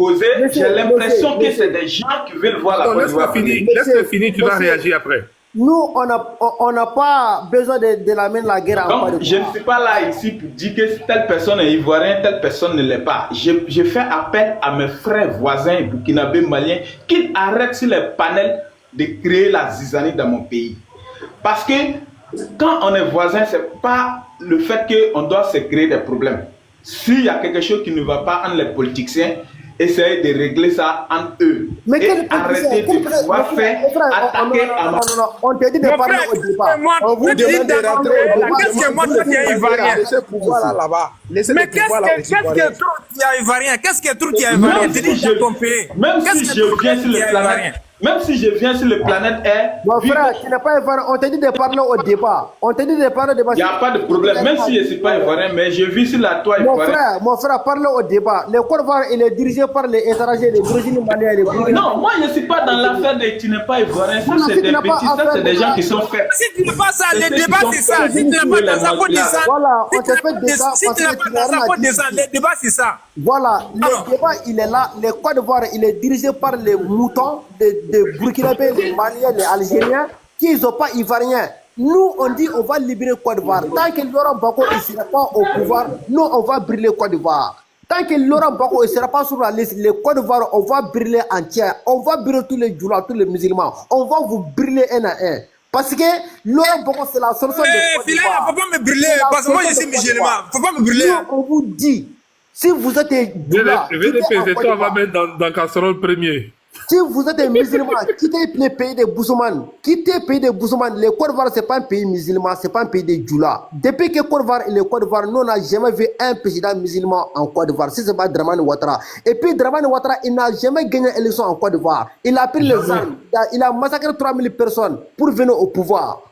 poser, j'ai l'impression que c'est des gens qui veulent voir la Côte d'Ivoire. Laisse-le finir, tu vas réagir après. Nous, on n'a pas besoin de la mener la guerre en Côte d'Ivoire. Je ne suis pas là ici pour dire que telle personne est ivoirienne, telle personne ne l'est pas. Je fais appel à mes frères voisins burkinabés maliens qu'ils arrêtent sur les panels de créer la zizanie dans mon pays. Parce que quand on est voisin, ce n'est pas le fait qu'on doit se créer des problèmes. S'il y a quelque chose qui ne va pas entre les politiciens, essayez de régler ça entre eux. Mais et arrêtez de pouvoir faire attaquer à ma... On te dit de parler au départ. On vous demande de rentrer au départ. Qu'est-ce que moi, toi, tu es ivoirien? Mais qu'est-ce que toi, tu es ivoirien? Qu'est-ce que toi, tu es ivoirien? Tu dis que ton pays. Même si je viens sur le planète... Même si je viens sur le planète Air... Mon frère, tu n'es pas ivoirien. On te dit de parler au départ. On te dit de parler au départ. Il n'y a pas de problème. Même si je ne suis pas ivoirien, mais je vis sur la toile ivoirienne. Mon frère, parle au débat. Le Côte d'Ivoire, il est dirigé par les étrangers, les Brésiliens, les les Burkinabés. Non, moi je ne suis pas dans l'affaire de tu n'es pas ivoirien. Ça, c'est des petits, ça, c'est des gens qui sont faits. Si tu n'es pas ça, le débat, c'est ça. Si tu n'es pas dans sa peau descendre, voilà, on te fait des si tu n'es pas dans sa peau descendre, le débat, c'est ça. Voilà, le débat, il est là. Le Côte d'Ivoire, il est dirigé par les moutons de Burkinabé, les Maliens, les Algériens, qui ne sont pas ivoiriens. Nous, on dit on va libérer Côte d'Ivoire. Tant que Laurent Gbagbo ne sera pas au pouvoir, nous, on va brûler Côte d'Ivoire. Tant que Laurent Gbagbo ne sera pas sur la liste, le Côte d'Ivoire, on va brûler entière. On va brûler tous les djoulas, tous les musulmans. On va vous brûler un à un. Parce que Laurent Gbagbo, c'est la solution de Côte d'Ivoire. Il ne faut pas me brûler, parce que moi, je suis musulman. Il ne faut pas me brûler. Nous, on vous dit, si vous êtes djoula, on va mettre dans casserole premier. si vous êtes musulman, quittez le pays des Boussoumane. Quittez le pays des Boussoumane. Le Côte d'Ivoire, ce n'est pas un pays musulman, ce n'est pas un pays de djoula. Depuis que Côte d'Ivoire et le Côte d'Ivoire, nous, on n'a jamais vu un président musulman en Côte d'Ivoire. Si ce n'est pas Dramane Ouattara. Et puis, Dramane Ouattara, il n'a jamais gagné l'élection en Côte d'Ivoire. Il a pris les armes. Il a massacré 3000 personnes pour venir au pouvoir.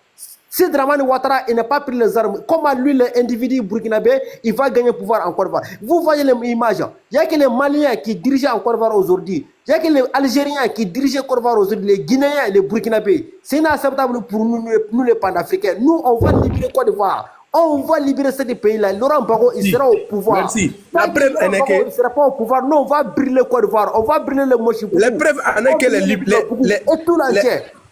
Si Dramane Ouattara n'a pas pris les armes, comment lui, l'individu burkinabé, il va gagner le pouvoir en Côte d'Ivoire? Vous voyez les images. Il n'y a que les Maliens qui dirigent en Côte d'Ivoire aujourd'hui. Il n'y a que les Algériens qui dirigent en Côte d'Ivoire aujourd'hui, les Guinéens et les Burkinabés. C'est inacceptable pour nous les Panafricains. Nous, on va libérer Côte d'Ivoire. On va libérer ce pays-là. Laurent Gbagbo, il sera au pouvoir. Merci. La preuve en est que... Il ne sera pas au pouvoir. Nous, on va brûler Côte d'Ivoire. On va brûler le Mochibou. La preuve en est que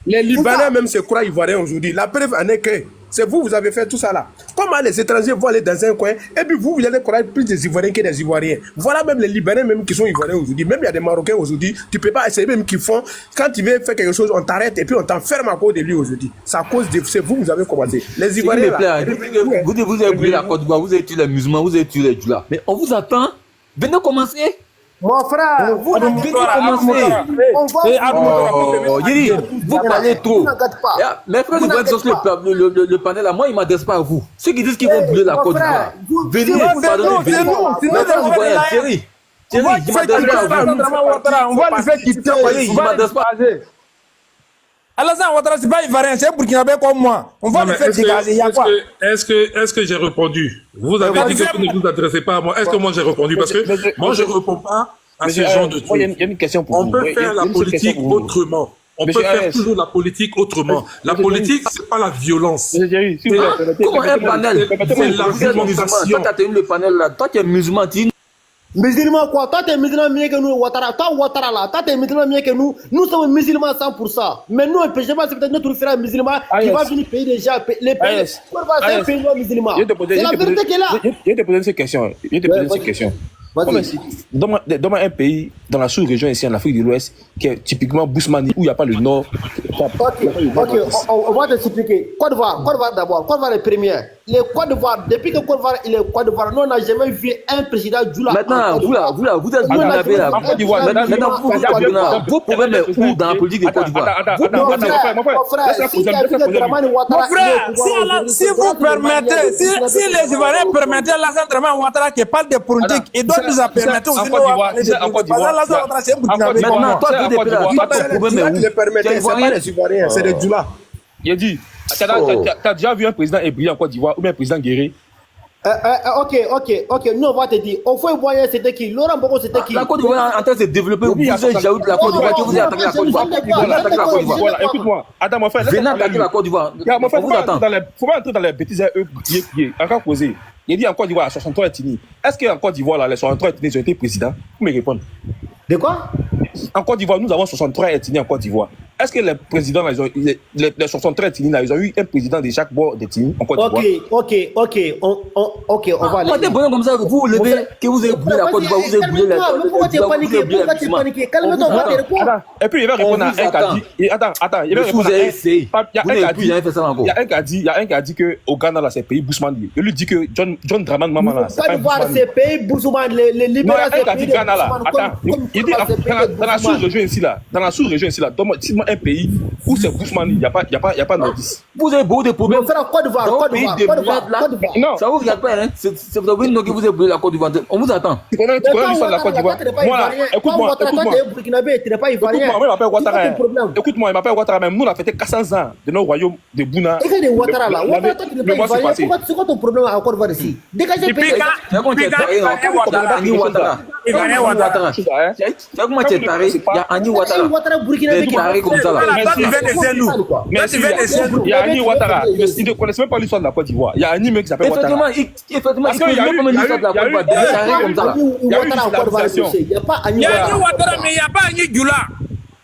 les Libanais même se croient ivoiriens aujourd'hui. La preuve en est que c'est vous avez fait tout ça là. Comment les étrangers vont aller dans un coin et puis vous allez croire plus des Ivoiriens que des Ivoiriens. Voilà même les Libanais même qui sont Ivoiriens aujourd'hui. Même il y a des Marocains aujourd'hui. Tu ne peux pas essayer même qu'ils font. Quand tu veux faire quelque chose, on t'arrête et puis on t'enferme à cause de lui aujourd'hui. C'est à cause de vous avez commencé. Les Ivoiriens là. Vous avez brûlé la Côte d'Ivoire, vous avez tué les musulmans, vous avez tué les djoulas. Mais on vous attend. Venez commencer. Mon frère, vous venez commencer. Yiri, vous parlez trop. Mes frères, ils vont être sur le panel là. Moi, ils ne m'adressent pas à vous. Ceux qui disent qu'ils vont brûler la Côte d'Ivoire. Venez, pardonnez, venez. Mes frères, vous voyez, Thierry, je ne m'adresse pas à vous. On va le faire quitter. Je ne m'adresse pas à vous. Alassane Ouattara, c'est pas ivoirien, c'est burkinabé comme moi. On va le faire dégager. Est-ce que j'ai répondu? Vous avez dit que vous ne vous adressez pas à moi. Est-ce que moi j'ai répondu? Parce que moi je ne réponds pas à ce genre de trucs. Il y a une question pour vous. On peut faire la politique autrement. On peut faire toujours la politique autrement. La politique, c'est pas la violence. Comment un panel? C'est l'argumentation. Toi, tu as tenu le panel là. Toi, tu es musulman, tu musulman quoi? Toi, tu es musulman mieux que nous, Ouattara. Toi, Ouattara là, toi, tu es musulman mieux que nous. Nous sommes musulmans 100%. Mais nous, je sais pas, c'est peut-être notre frère musulman qui va venir payer les gens. Les pays, c'est un pays musulman. C'est la vérité qui est là. Je vais te poser cette question. Donne-moi un pays dans la sous-région ici en Afrique de l'Ouest qui est typiquement Bousmani où il n'y a pas le nord. Ok, on va t'expliquer. Côte d'Ivoire d'abord. Côte d'Ivoire est première. Les Côte d'Ivoire, depuis que Côte d'Ivoire il est Côte d'Ivoire, nous on n'a jamais vu un président djoula. Maintenant, vous êtes burkinabé là. Maintenant, vos problèmes est où dans la politique de Côte d'Ivoire? Si vous permettez, si les Ivoiriens permettaient Alassane Dramane Ouattara qui parle de politique et d'autres nous a permis aussi en Côte d'Ivoire. Maintenant, toi, tu les permettez, c'est pas les Ivoiriens, c'est des djoulas. Il a dit, t'as déjà vu un président ébrillant en Côte d'Ivoire ou bien un président guéri? Ok. Nous, on va te dire. Au fond, Ivoirien, c'était qui? Laurent Gbagbo, c'était qui? La Côte d'Ivoire est en train de se développer. Vous êtes jaloux de la Côte d'Ivoire. Vous attaquez la Côte d'Ivoire. Voilà, écoute-moi. Attends, mon frère. Venez attaquer la Côte d'Ivoire. Mon frère, On vous attend. faut pas entrer dans les bêtises. Encore posé. Il dit en Côte d'Ivoire, 63 ethnies. Est-ce qu'en Côte d'Ivoire, là, les 63 ethnies ont été présidents? Vous me répondez. De quoi? En Côte d'Ivoire, nous avons 63 ethnies en Côte d'Ivoire. Est-ce que les présidents, là, les 63 ethnies, là, ils ont eu un président de chaque bord d'ethnie en Côte d'Ivoire? Ok, on va aller. Quand bonhomme comme ça, vous vous levez, que vous avez brûlé la Côte d'Ivoire, vous avez brûlé la Côte d'Ivoire. Pourquoi tu es paniqué? Pourquoi tu es paniqué? Calme-toi, on va te répondre. Et puis, il va répondre à un qui a dit. Attends, il va répondre à un. Il y a un qui a dit qu'au Ghana, là, c'est pays Bousmane. Il lui dit que John Dramani Mahama, là, c'est pas Bousmane. C'est pays Bousmane, les libéraux. Non, il y a un qui a dit Ghana, là. Attends, il dit dans la sous-région ici, là, donne-moi un pays où c'est Bousmane, il n'y a pas d'indice. Vous avez beaucoup de problèmes. On fait la Côte d'Ivoire. Non, ça vous regarde pas, hein. C'est vous avez que vous avez brûlé la Côte d'Ivoire. On vous attend. Tu connais l'histoire de la Côte d'Ivoire? Moi, écoute-moi. Écoute-moi, il m'appelle Ouattara, même nous, on a fêté 400 ans de nos royaumes de Bouna. Et que Ouattara là, Ouattara, toi, tu n'es pas ivoirien. C'est quoi ton problème à Côte d'Ivoire ici? Dégagez pays. Ani Ouattara. Il y a Ani Ouattara. Ils ne connaissent même pas l'histoire de la Côte d'Ivoire. Il y a Ani mec qui s'appelle Ouattara. Effectivement, il y a eu l'histoire de la Côte d'Ivoire. Il y a pas Ani Ouattara, mais il n'y a pas Ani Dioula.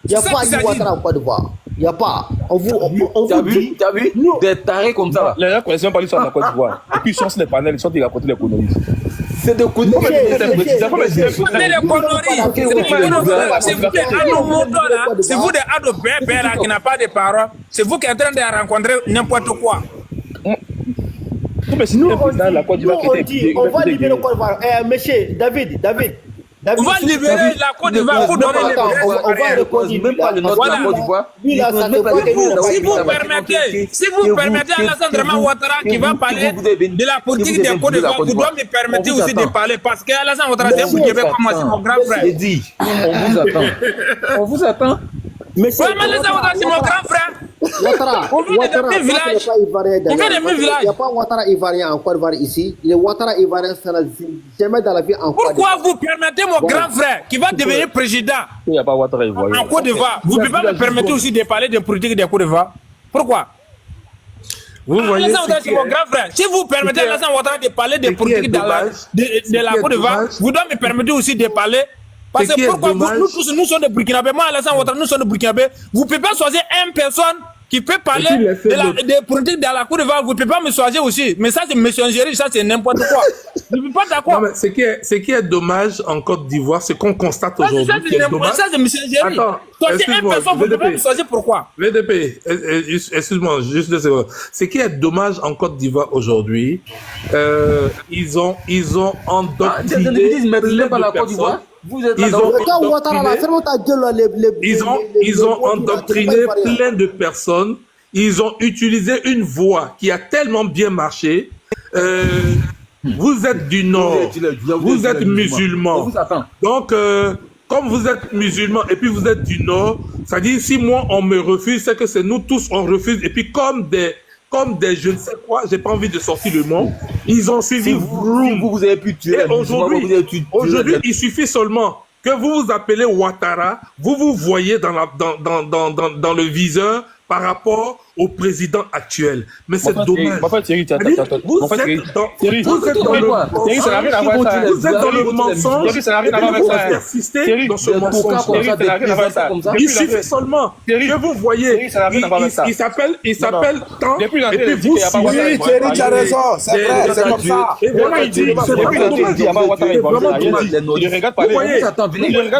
Il n'y a pas Ani Ouattara en Côte d'Ivoire. Il n'y a pas. On vous dit. Tu as vu des tarés comme ça. Les gens ne connaissent même pas l'histoire de la Côte d'Ivoire. Et puis ils sont sur les panels, ils sont de la côté des conneries. C'est de côté. C'est vous des ados bébés là qui n'a pas de parents. C'est vous qui êtes en train de rencontrer n'importe quoi. Nous, on va libérer le Côte d'Ivoire. Monsieur, David. On va libérer la Côte d'Ivoire pour donner les on va reconduire même pas le nom de la Côte d'Ivoire. Si vous permettez à Alassane Dramane Ouattara qui va parler de la politique des Côte d'Ivoire, vous devez me permettre aussi de parler parce que Alassane Ouattara, c'est vous qui devez commencer mon grand frère. J'ai dit, on vous attend. Mais vraiment, Alassane Ouattara, c'est mon grand frère. On vient de mes villages. Il n'y a pas Ouattara ivoirien en Côte d'Ivoire ici. Les Ouattara ivoiriens, ça n'a jamais dans la vie en Côte d'Ivoire. Pourquoi vous permettez mon grand frère qui va devenir président Il n'y a pas Ouattara ivoirien en Côte d'Ivoire? Vous ne pouvez pas me permettre aussi de parler de politique des Côte d'Ivoire? Pourquoi? Vous voyez, c'est mon grand frère. Si vous permettez à Alassane Ouattara de parler de politique de la Côte d'Ivoire, vous devez me permettre aussi de parler. Parce que pourquoi nous tous, nous sommes des Burkinabés, moi Alassane Ouattara, nous sommes des Burkinabés. Vous ne pouvez pas choisir une personne qui peut parler de politique dans la Côte d'Ivoire. Vous ne pouvez pas me choisir aussi. Mais ça, c'est messongerie, ça, c'est n'importe quoi. Je ne suis pas d'accord. Ce qui est dommage en Côte d'Ivoire, c'est qu'on constate aujourd'hui. Ça, c'est messongerie. Attends, choisir une personne, vous ne pouvez pas me choisir pourquoi. VDP, excuse-moi, juste 2 secondes. Ce qui est dommage en Côte d'Ivoire aujourd'hui, ils ont endoctriné plein de personnes. Ils ont endoctriné plein de personnes. Ils ont utilisé une voie qui a tellement bien marché. Vous êtes du Nord, vous êtes musulmans. Donc, comme vous êtes musulmans et puis vous êtes du Nord, ça dit si moi on me refuse, c'est que c'est nous tous on refuse. Et puis comme des je ne sais quoi, j'ai pas envie de sortir le nom, ils ont suivi vous avez pu tuer. Aujourd'hui, il suffit seulement que vous vous appelez Ouattara, vous voyez dans le viseur par rapport au président actuel. Mais c'est dommage. Vous êtes dans le mensonge. Vous persistez dans ce mensonge. Il suffit seulement que vous voyez. Il s'appelle tant. Et puis vous suivez. Thierry, tu as raison. C'est vrai, c'est comme ça. Et voilà, il dit. C'est vraiment dommage.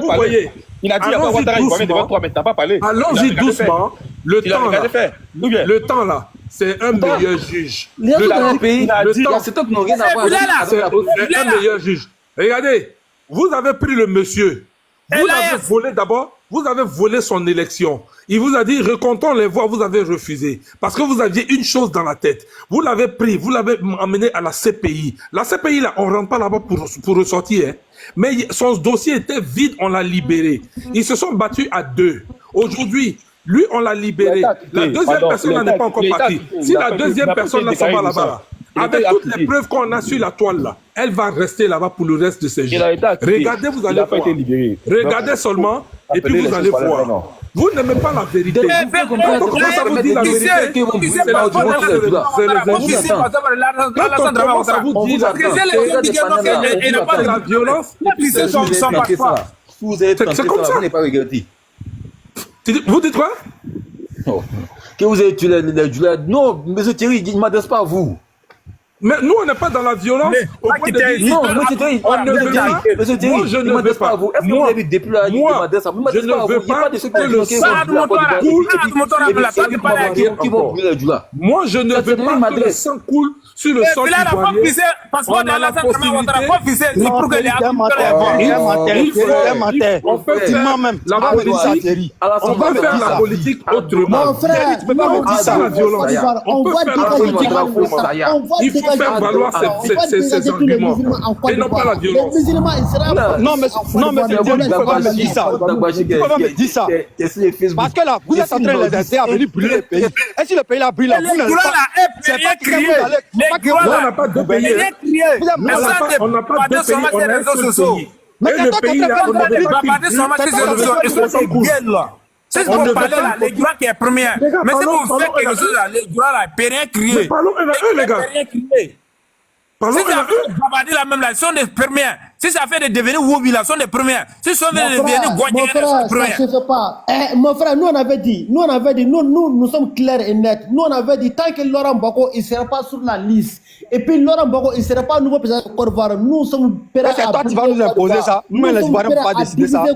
Vous voyez. Il a dit il y a pas Ouattara ivoirien devant toi, mais tu n'as pas parlé. Allons-y doucement. Le temps là, c'est un meilleur juge. C'est un meilleur juge. Regardez, vous avez pris le monsieur. Vous l'avez volé d'abord. Vous avez volé son élection. Il vous a dit, recomptons les voix, vous avez refusé. Parce que vous aviez une chose dans la tête. Vous l'avez pris, vous l'avez emmené à la CPI. La CPI, là, on ne rentre pas là-bas pour ressortir. Hein. Mais son dossier était vide, on l'a libéré. Ils se sont battus à 2. Aujourd'hui, lui, on l'a libéré. La deuxième personne n'est pas encore partie. Si la deuxième personne là s'en va là-bas, avec toutes les preuves qu'on a sur la toile là, elle va rester là-bas pour le reste de ses jours. Regardez, vous allez voir. Regardez seulement, et puis vous allez voir. Vous n'aimez pas la vérité. Comment ça vous dit la vérité? C'est la violence. C'est comme ça. Vous dites quoi? Que vous avez tué les Djoula. Non, monsieur Thierry, il ne m'adresse pas à vous. Mais nous, on n'est pas dans la violence. Non, monsieur Thierry, on ne veut pas. Monsieur Thierry, je ne veux pas. Est-ce que vous avez depuis là, il m'adresse à vous? Je ne veux pas que le sang coule. Moi, je ne veux pas que le sang coule sur le sol ivoirien. On a la possibilité. On peut faire la politique. On va faire la politique autrement. Mon frère, tu peux pas me dire ça, la violence. On peut faire la politique autrement. Il faut faire valoir ces arguments et non pas la violence. Non, mais tu peux pas me dire ça. Tu peux pas me dire ça. Parce que là, vous êtes en train de les aider à venir brûler le pays. Et si le pays là brûle, là, vous n'allez pas. C'est pas que vous allez. On n'a pas deux pays. On n'a pas deux pays. On a un seul pays. Et le pays là, on ne veut pas qu'il c'est ce que vous parlez là, les Djoula qui est première. Mais si vous faites quelque chose là, les Djoula là, ils ne peuvent rien crier. Parlons un à un, les gars. Si ça fait Babadi la même là, ils sont des premières. Si ça fait de devenir Wobi là, ils sont des premières. Si ça fait de devenir Guadjé, ils sont des premières. Ça se fait pas. Mon frère, nous on avait dit, nous sommes clairs et nets. Nous on avait dit, tant que Laurent Gbagbo il ne sera pas sur la liste, et puis Laurent Gbagbo il ne sera pas nouveau président de Côte d'Ivoire, nous sommes prêts à. C'est toi qui vas nous imposer ça. Nous, les Ivoiriens ne peuvent pas décider ça. Ça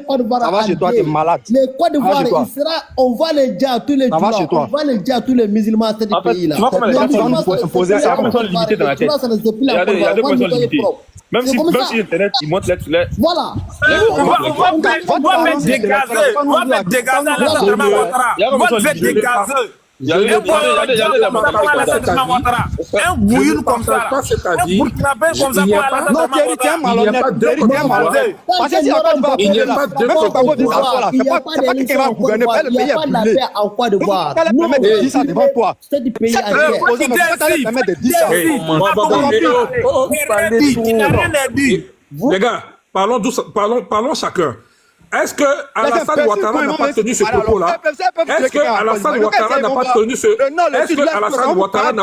va chez toi, tu es malade. Les Côte d'Ivoire, il sera, on va les dire à tous les Djoula, on va les dire à tous les musulmans de ce pays là. Tu vas imposer ça. Il y a des personnes limitées. Même si Internet, ils montrent les... Voilà. On va mettre dégazer. On va mettre dégazer à l'Assemblée Ouattara. On va mettre dégazer. Un bouillon comme ça, un burkinabé comme ça. Non, Thierry, tu es malhonnête. Parce que si la Côte d'Ivoire, il n'y a pas de même si Gbagbo dit ça, c'est pas qui va gouverner, le pays est brûlé. En Côte d'Ivoire. Elle permet de dire ça devant toi. C'est du pays entier. Elle permet de dire ça. Les gars, parlons chacun. Est-ce que Alassane Ouattara n'a pas tenu ce propos-là? Est-ce que Alassane Ouattara n'a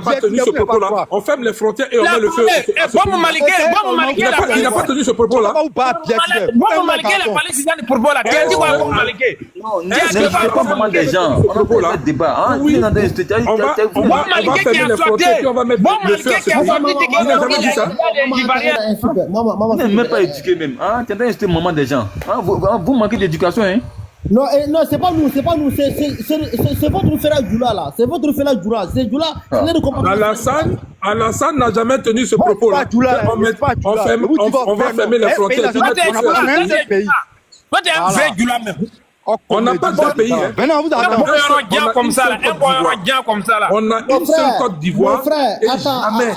pas tenu ce propos-là? On ferme les frontières et on met le feu. Il n'a pas tenu ce propos-là. Bon, Maliké, les Palestiniens du propos là. Qu'est-ce que vous Maliké? Est-ce que c'est pas vraiment des gens? On a pas de débat. Oui, on va fermer les frontières et on va mettre le feu à ce pays. Il n'a jamais dit ça. Vous n'êtes même pas éduqué même. Tu es un moment des gens. Vous manquez d'éducation, hein? Non, c'est pas nous, c'est votre frère Djoula là. C'est votre frère Djoula. C'est Djoula. Alassane n'a jamais tenu ce propos-là. On va fermer les frontières. Toi, tu es un vrai Djoula même. On n'a pas de pays. Maintenant, vous avez un comme ça là. On a une seule Côte d'Ivoire. Et jamais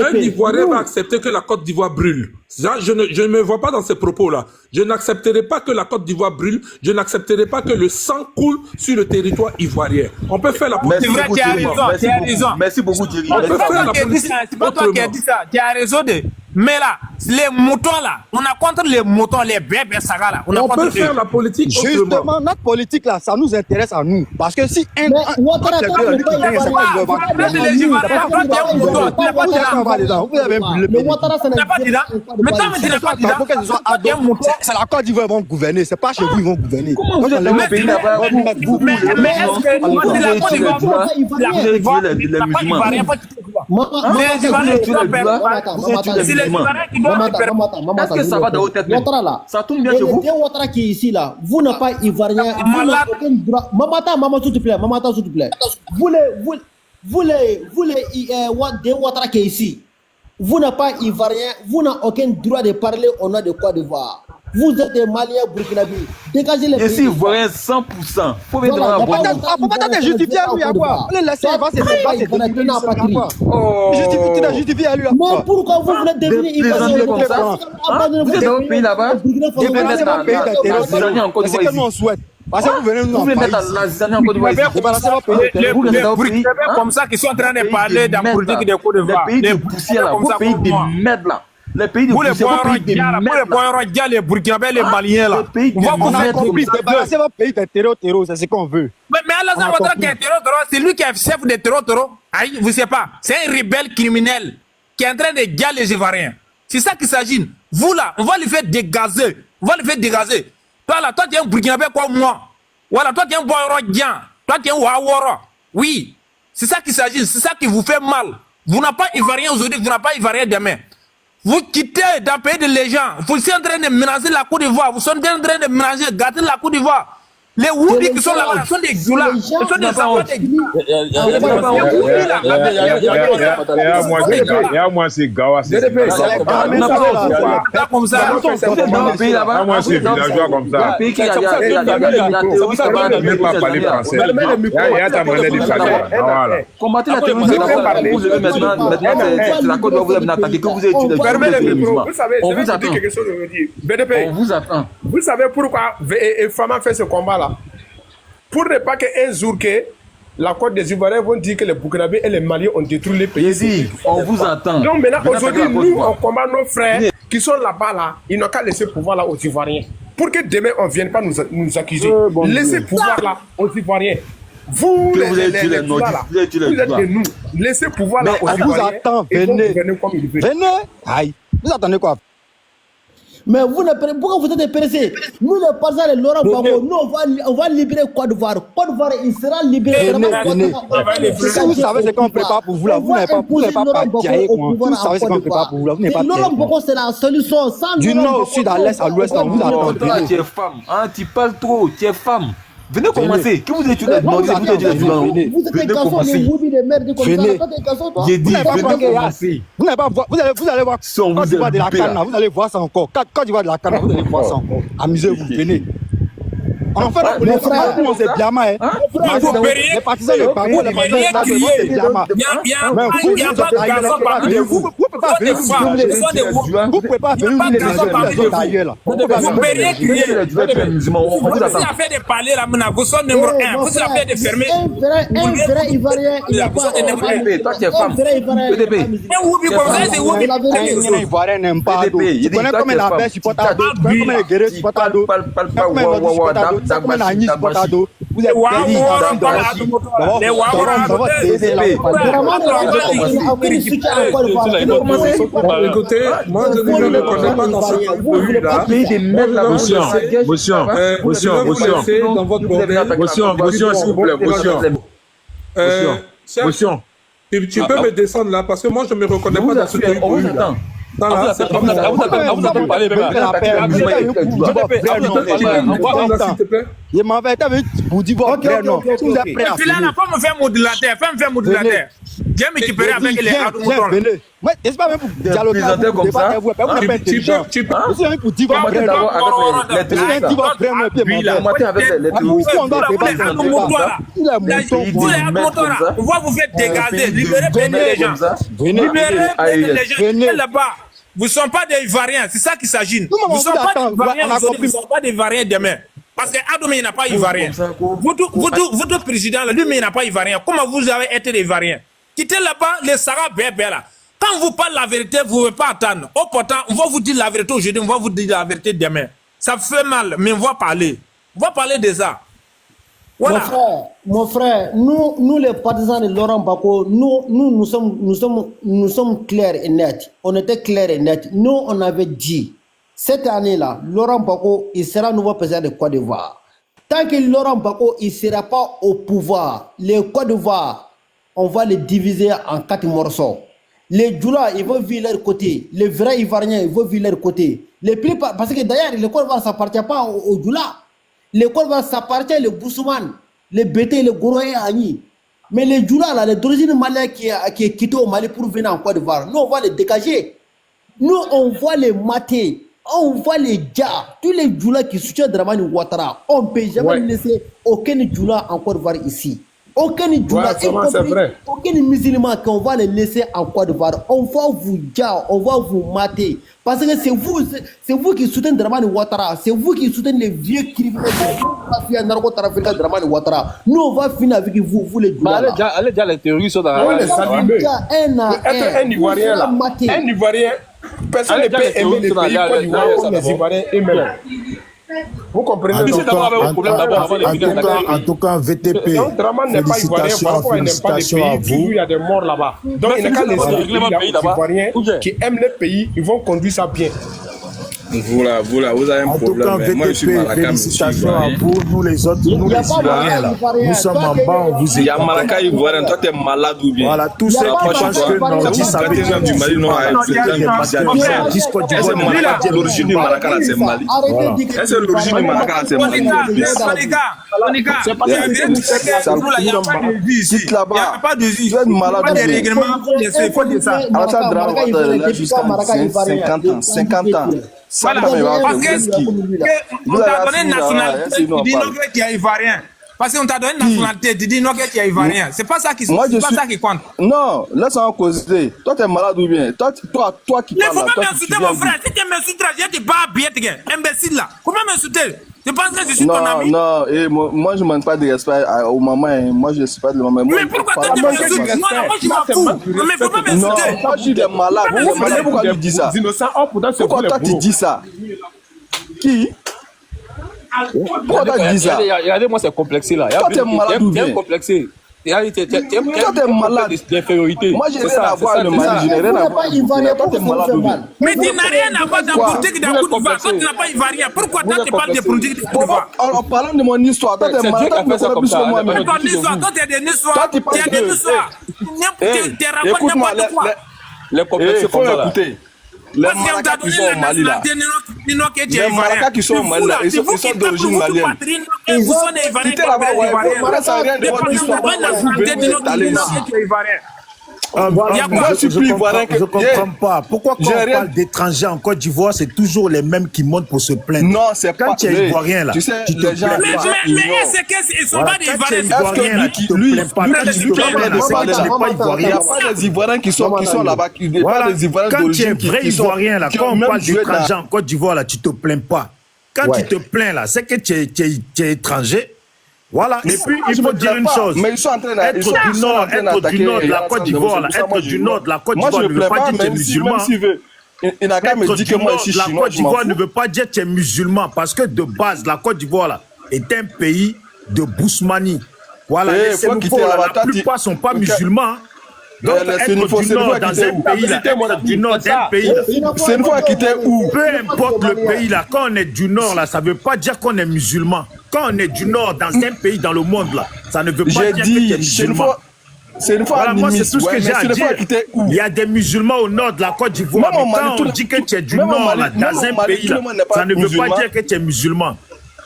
un Ivoirien va accepter que la Côte d'Ivoire brûle. Je ne me vois pas dans ces propos-là. Je n'accepterai pas que la Côte d'Ivoire brûle. Je n'accepterai pas que le sang coule sur le territoire ivoirien. On peut faire la politique. Tu as raison. Merci beaucoup, Thierry. On peut faire la politique. C'est pas toi qui as dit ça. Tu as raison de. Mais là, les moutons là, on a contre les moutons, les bébés saga là. On peut faire la politique autrement. Justement, notre politique là, ça nous intéresse à nous. Parce que si un. Vous avez c'est la Côte d'Ivoire qui vont gouverner, c'est pas chez vous ils vont gouverner. Comment vous êtes le pays là-bas? Mais est-ce que moi c'est la Côte d'Ivoire? Est-ce que ça va dans vos têtes? Ça tourne bien chez vous? Ouattara qui est ici là, vous n'êtes pas ivoirien, vous n'avez aucun droit. Maman s'il te plaît, vous les Ouattara qui est ici, vous n'êtes pas ivoirien, vous n'avez aucun droit de parler au nom de Côte d'Ivoire. Vous êtes des Maliens burkinabés. Dégagez les pays. Je suis ivoirien 100%. Faut venir dans la boîte. Faut pas te justifier à lui à quoi? On les laisse, il va se justifier à lui à quoi? Mais pourquoi vous voulez devenir ivoirien comme ça? Vous êtes dans un pays là-bas? C'est ce que nous on souhaite. Parce que vous venez nous vous voulez mettre la zizanie en Côte d'Ivoire. Les Burkinabés comme ça qui sont en train de parler de la politique de Côte d'Ivoire. Les pays de poussière là, les pays de merde là. Les pays de poussière, les pays de merde là. Les Burkinabés, les Maliens là. On a compris, débarrassez votre pays de terreau, c'est ce qu'on veut. Mais Alassane Ouattara qui est terreau, c'est lui qui est chef de terreau. Aïe, vous savez pas, c'est un rebelle criminel qui est en train de galer les Ivoiriens. C'est ça qu'il s'agit. Vous là, on va le faire dégazer. On va le faire dégazer. Toi là, toi tu es un Burkinabé comme moi. Voilà, toi tu es un Boyrodien. Toi tu es un Wawara. Oui, c'est ça qu'il s'agit. C'est ça qui vous fait mal. Vous n'avez pas Ivoirien aujourd'hui, vous n'avez pas Ivoirien demain. Vous quittez dans le pays de les gens. Vous êtes en train de menacer la Côte d'Ivoire. Vous êtes en train de menacer, gâter la Côte d'Ivoire. Les Woubi qui sont là-bas sont des Goulas. Ce sont des enfants des moi, c'est Gawa. C'est comme ça. Moi, c'est villageois comme ça. Il ne pas parler français. Il y a ta monnaie de combattez la terrorisme. Vous devez maintenant, c'est la Côte d'Ivoire, vous avez attaqué, que vous avez tué les musulmans. On vous attend. On vous attend. Vous savez pourquoi Fama fait ce combat là? Pour ne pas qu'un jour que la Côte des Ivoiriens vont dire que les Burkinabés et les Maliens ont détruit les pays. On vous attend. Donc maintenant, aujourd'hui, nous, on combat nos frères qui sont là-bas, là. Ils n'ont qu'à laisser pouvoir là aux Ivoiriens. Pour que demain, on ne vienne pas nous accuser. Laissez pouvoir là aux Ivoiriens. Vous, vous êtes de nous. Laissez pouvoir là aux Ivoiriens. On vous attend, venez. Venez. Aïe. Vous attendez quoi? Mais vous ne pourquoi vous êtes pressés? Nous, les partisans de Laurent Gbagbo, nous, on va libérer Côte d'Ivoire. Côte d'Ivoire, il sera libéré. Si vous savez ce qu'on prépare pour vous là, vous n'avez pas pitié. Vous savez ce qu'on prépare pour vous là, vous n'avez pas pitié. Laurent Gbagbo, c'est la solution. Du nord au sud, à l'est, à l'ouest, on vous attend. Tu es femme, tu parles trop, tu es femme. Venez commencer. Que vous êtes là, venez commencer. Venez. J'ai dit, venez commencer. Vous n'allez pas voir, vous allez voir quand tu vois de la canne, vous allez voir ça encore. Quand tu vois de la canne, vous allez voir ça encore. Amusez-vous, venez. En fait, les frères, on s'est bien mal. Les partisans de Gbagbo, les partisans de Gbagbo, c'est bien mal. Vous pouvez pas venir nous les d'ailleurs. Vous pouvez pas fait de parler là, vous êtes numéro 1. Vous avez fait de fermer. Un vrai Ivoirien, il n'a pas. Toi, tu es femme. PDP. Un Ivoirien n'aime pas d'eau. Tu connais comme un abbé supporte à dos. Tu connais comme un guerrier supporte à dos. Comme un autre supporte à dos. Comme un agneau supporte à dos. Vous êtes écoutez, moi je ne me connais pas dans ce pays-là. Motion, tu peux me descendre là parce que moi je ne me reconnais pas dans ce pays-là. Je m'en vais pour dire votre frère, non. Vous êtes prêts à puis là, la femme me fait modulateur. J'ai récupéré avec les moutons. C'est pas même pour dialoguer comme ça. Vous n'êtes pas intelligent. Tu peux. Vous êtes pour dire votre frère, non. On va vous faire dégager. Libérez les gens. Libérez les gens là-bas. Vous ne sont pas des Ivoiriens, c'est ça qu'il s'agit. Vous ne sont pas des Ivoiriens, vous ne sont pas des Ivoiriens demain. Parce que Adoumé n'a pas Ivoirien. Votre président, lui, il n'a pas Ivoirien. Comment vous avez été des Ivoiriens? Quittez là-bas les Sarah bébé là. Quand vous parlez la vérité, vous ne pouvez pas attendre. Oh, pourtant, on va vous dire la vérité aujourd'hui, on va vous dire la vérité demain. Ça fait mal, mais on va parler. On va parler de ça. Voilà. Mon frère, nous les partisans de Laurent Gbagbo, nous sommes clairs et nets. On était clairs et nets. Nous, on avait dit, cette année-là, Laurent Gbagbo, il sera nouveau président de Côte d'Ivoire. Tant que Laurent Gbagbo, il ne sera pas au pouvoir, les Côte d'Ivoire, on va les diviser en 4 morceaux. Les Djoula, ils vont vivre leur côté. Les vrais Ivoiriens, ils vont vivre leur côté. Parce que d'ailleurs, les Côte d'Ivoire, ça n'appartient pas aux Djoula. Les Côte d'Ivoire, ça appartient aux Boussouman, les Bété, les Goro et Agni. Mais les Djoula, là, les d'origine malienne qui est quitté au Mali pour venir en Côte d'Ivoire, nous, on va les dégager. Nous, on va les mater. On va les dire. Tous les Djoula qui soutiennent Dramani Ouattara, on ne peut jamais laisser aucun Djoula en Côte d'Ivoire ici. Aucun musulman qu'on va les laisser en Côte d'Ivoire. On va vous dire, on va vous mater. Parce que c'est vous qui soutenez Dramane Ouattara. C'est vous qui soutenez les vieux criminels de narcotrafiquants Dramane Ouattara. Nous, on va finir avec vous, vous les Djoula. Allez déjà les terroristes sont dans la un Ivoirien là. Un Ivoirien. Personne ne peut aimer les pays Côte d'Ivoire comme les Ivoiriens eux-mêmes. Vous comprenez? En tout cas, VTP, félicitations à vous. Il y a des morts là-bas. Donc, il n'y a qu'à laisser les Ivoiriens qui aiment le pays, ils vont conduire ça bien. Voilà, vous avez un problème. En tout cas, VTP, félicitations à vous, nous les autres, nous les Ivoiriens là. Nous sommes en bas, on vous écoute. Il y a Malaka Ivoirien, toi t'es malade ou bien? Voilà, tous ceux qui pensent que Nordi ça veut dire du Mali, non, l'origine du Malaka là, c'est Mali. Est-ce que l'origine du Malaka là, c'est Mali? Il n'y a pas de vie. Il n'y a pas de règlement. Il faut dire ça. 50 ans. Voilà, parce qu'on t'a donné une nationalité, tu dis non que tu es ivoirien. Parce qu'on t'a donné une nationalité, tu dis non que tu es ivoirien. C'est pas ça qui compte. Non, laisse-moi causer. Toi, tu es malade ou bien? Toi qui parles. Mais faut pas m'insulter, mon frère. Si tu m'insultes, je te bats bien, imbécile là. Comment m'insulter? Je pense que je suis ton ami. Non, moi je ne demande pas de respect aux mamans. Moi je ne suis pas de maman. Mais pourquoi toi tu m'insultes? Moi je m'en fous. Mais pourquoi m'insulter? Non, moi je suis des malades. Pourquoi tu dis ça? Pourquoi toi tu dis ça? Qui? Pourquoi tu dis ça? Regardez-moi, c'est complexé là. Toi, tu es malade ou bien? Complexé. Toi, tu es malade. D'infériorité. Moi, j'ai rien à voir le Mali. Je n'ai rien à voir. Toi, tu es malade ou bien? Mais tu n'as rien à voir dans la politique de Côte d'Ivoire. Toi, tu n'as pas ivoirien. Pourquoi toi, tu parles de politique de Côte d'Ivoire? En parlant de mon histoire, toi, tu es malade. Toi, tu es plus que moi. Mais ton histoire, toi, tu es des histoires. Tu es des histoires. Tu racontes n'importe quoi. Les complexes, faut écouter. Les Malacas qui sont au Mali là. Les Malacas qui sont au Mali là, ils sont d'origine malienne. Vous sont des Ivoiriens. Je ne comprends pas. Pourquoi quand on parle d'étrangers en Côte d'Ivoire, c'est toujours les mêmes qui montent pour se plaindre? Non, c'est pas. Quand tu es ivoirien là, tu te plains pas. Mais est-ce qu'ils sont pas des Ivoiriens? Tu te plains pas. Quand tu te plains là, c'est que tu n'es pas ivoirien. Il n'y a pas des Ivoiriens qui sont là-bas. Quand tu es vrai ivoirien là, quand on parle d'étrangers en Côte d'Ivoire là, tu te plains pas. Quand tu te plains là, c'est que tu es étranger. Voilà, et puis il faut dire une chose. Mais ils sont en train être du nord de la Côte d'Ivoire, être du nord de la Côte d'Ivoire ne veut pas dire que tu es musulman. Il n'a qu'à me dire que moi je suis chinois. La Côte d'Ivoire ne veut pas dire que tu es musulman parce que de base, la Côte d'Ivoire là est un pays de Bousmani. Voilà, les nouveaux là, la plupart ne sont pas musulmans. Donc, être du nord dans un pays là, être du nord d'un pays là, c'est une fois quitter où? Peu importe le pays là, quand on est du nord là, ça ne veut pas dire qu'on est musulman. Quand on est du nord dans un pays dans le monde là, ça ne veut pas dire que tu es musulman. C'est une fois voilà, moi c'est tout ce que j'ai à dire. Il y a des musulmans au nord de la Côte d'Ivoire, mais quand on dit que tu es du nord là, dans un pays là, ça ne veut pas dire que tu es musulman.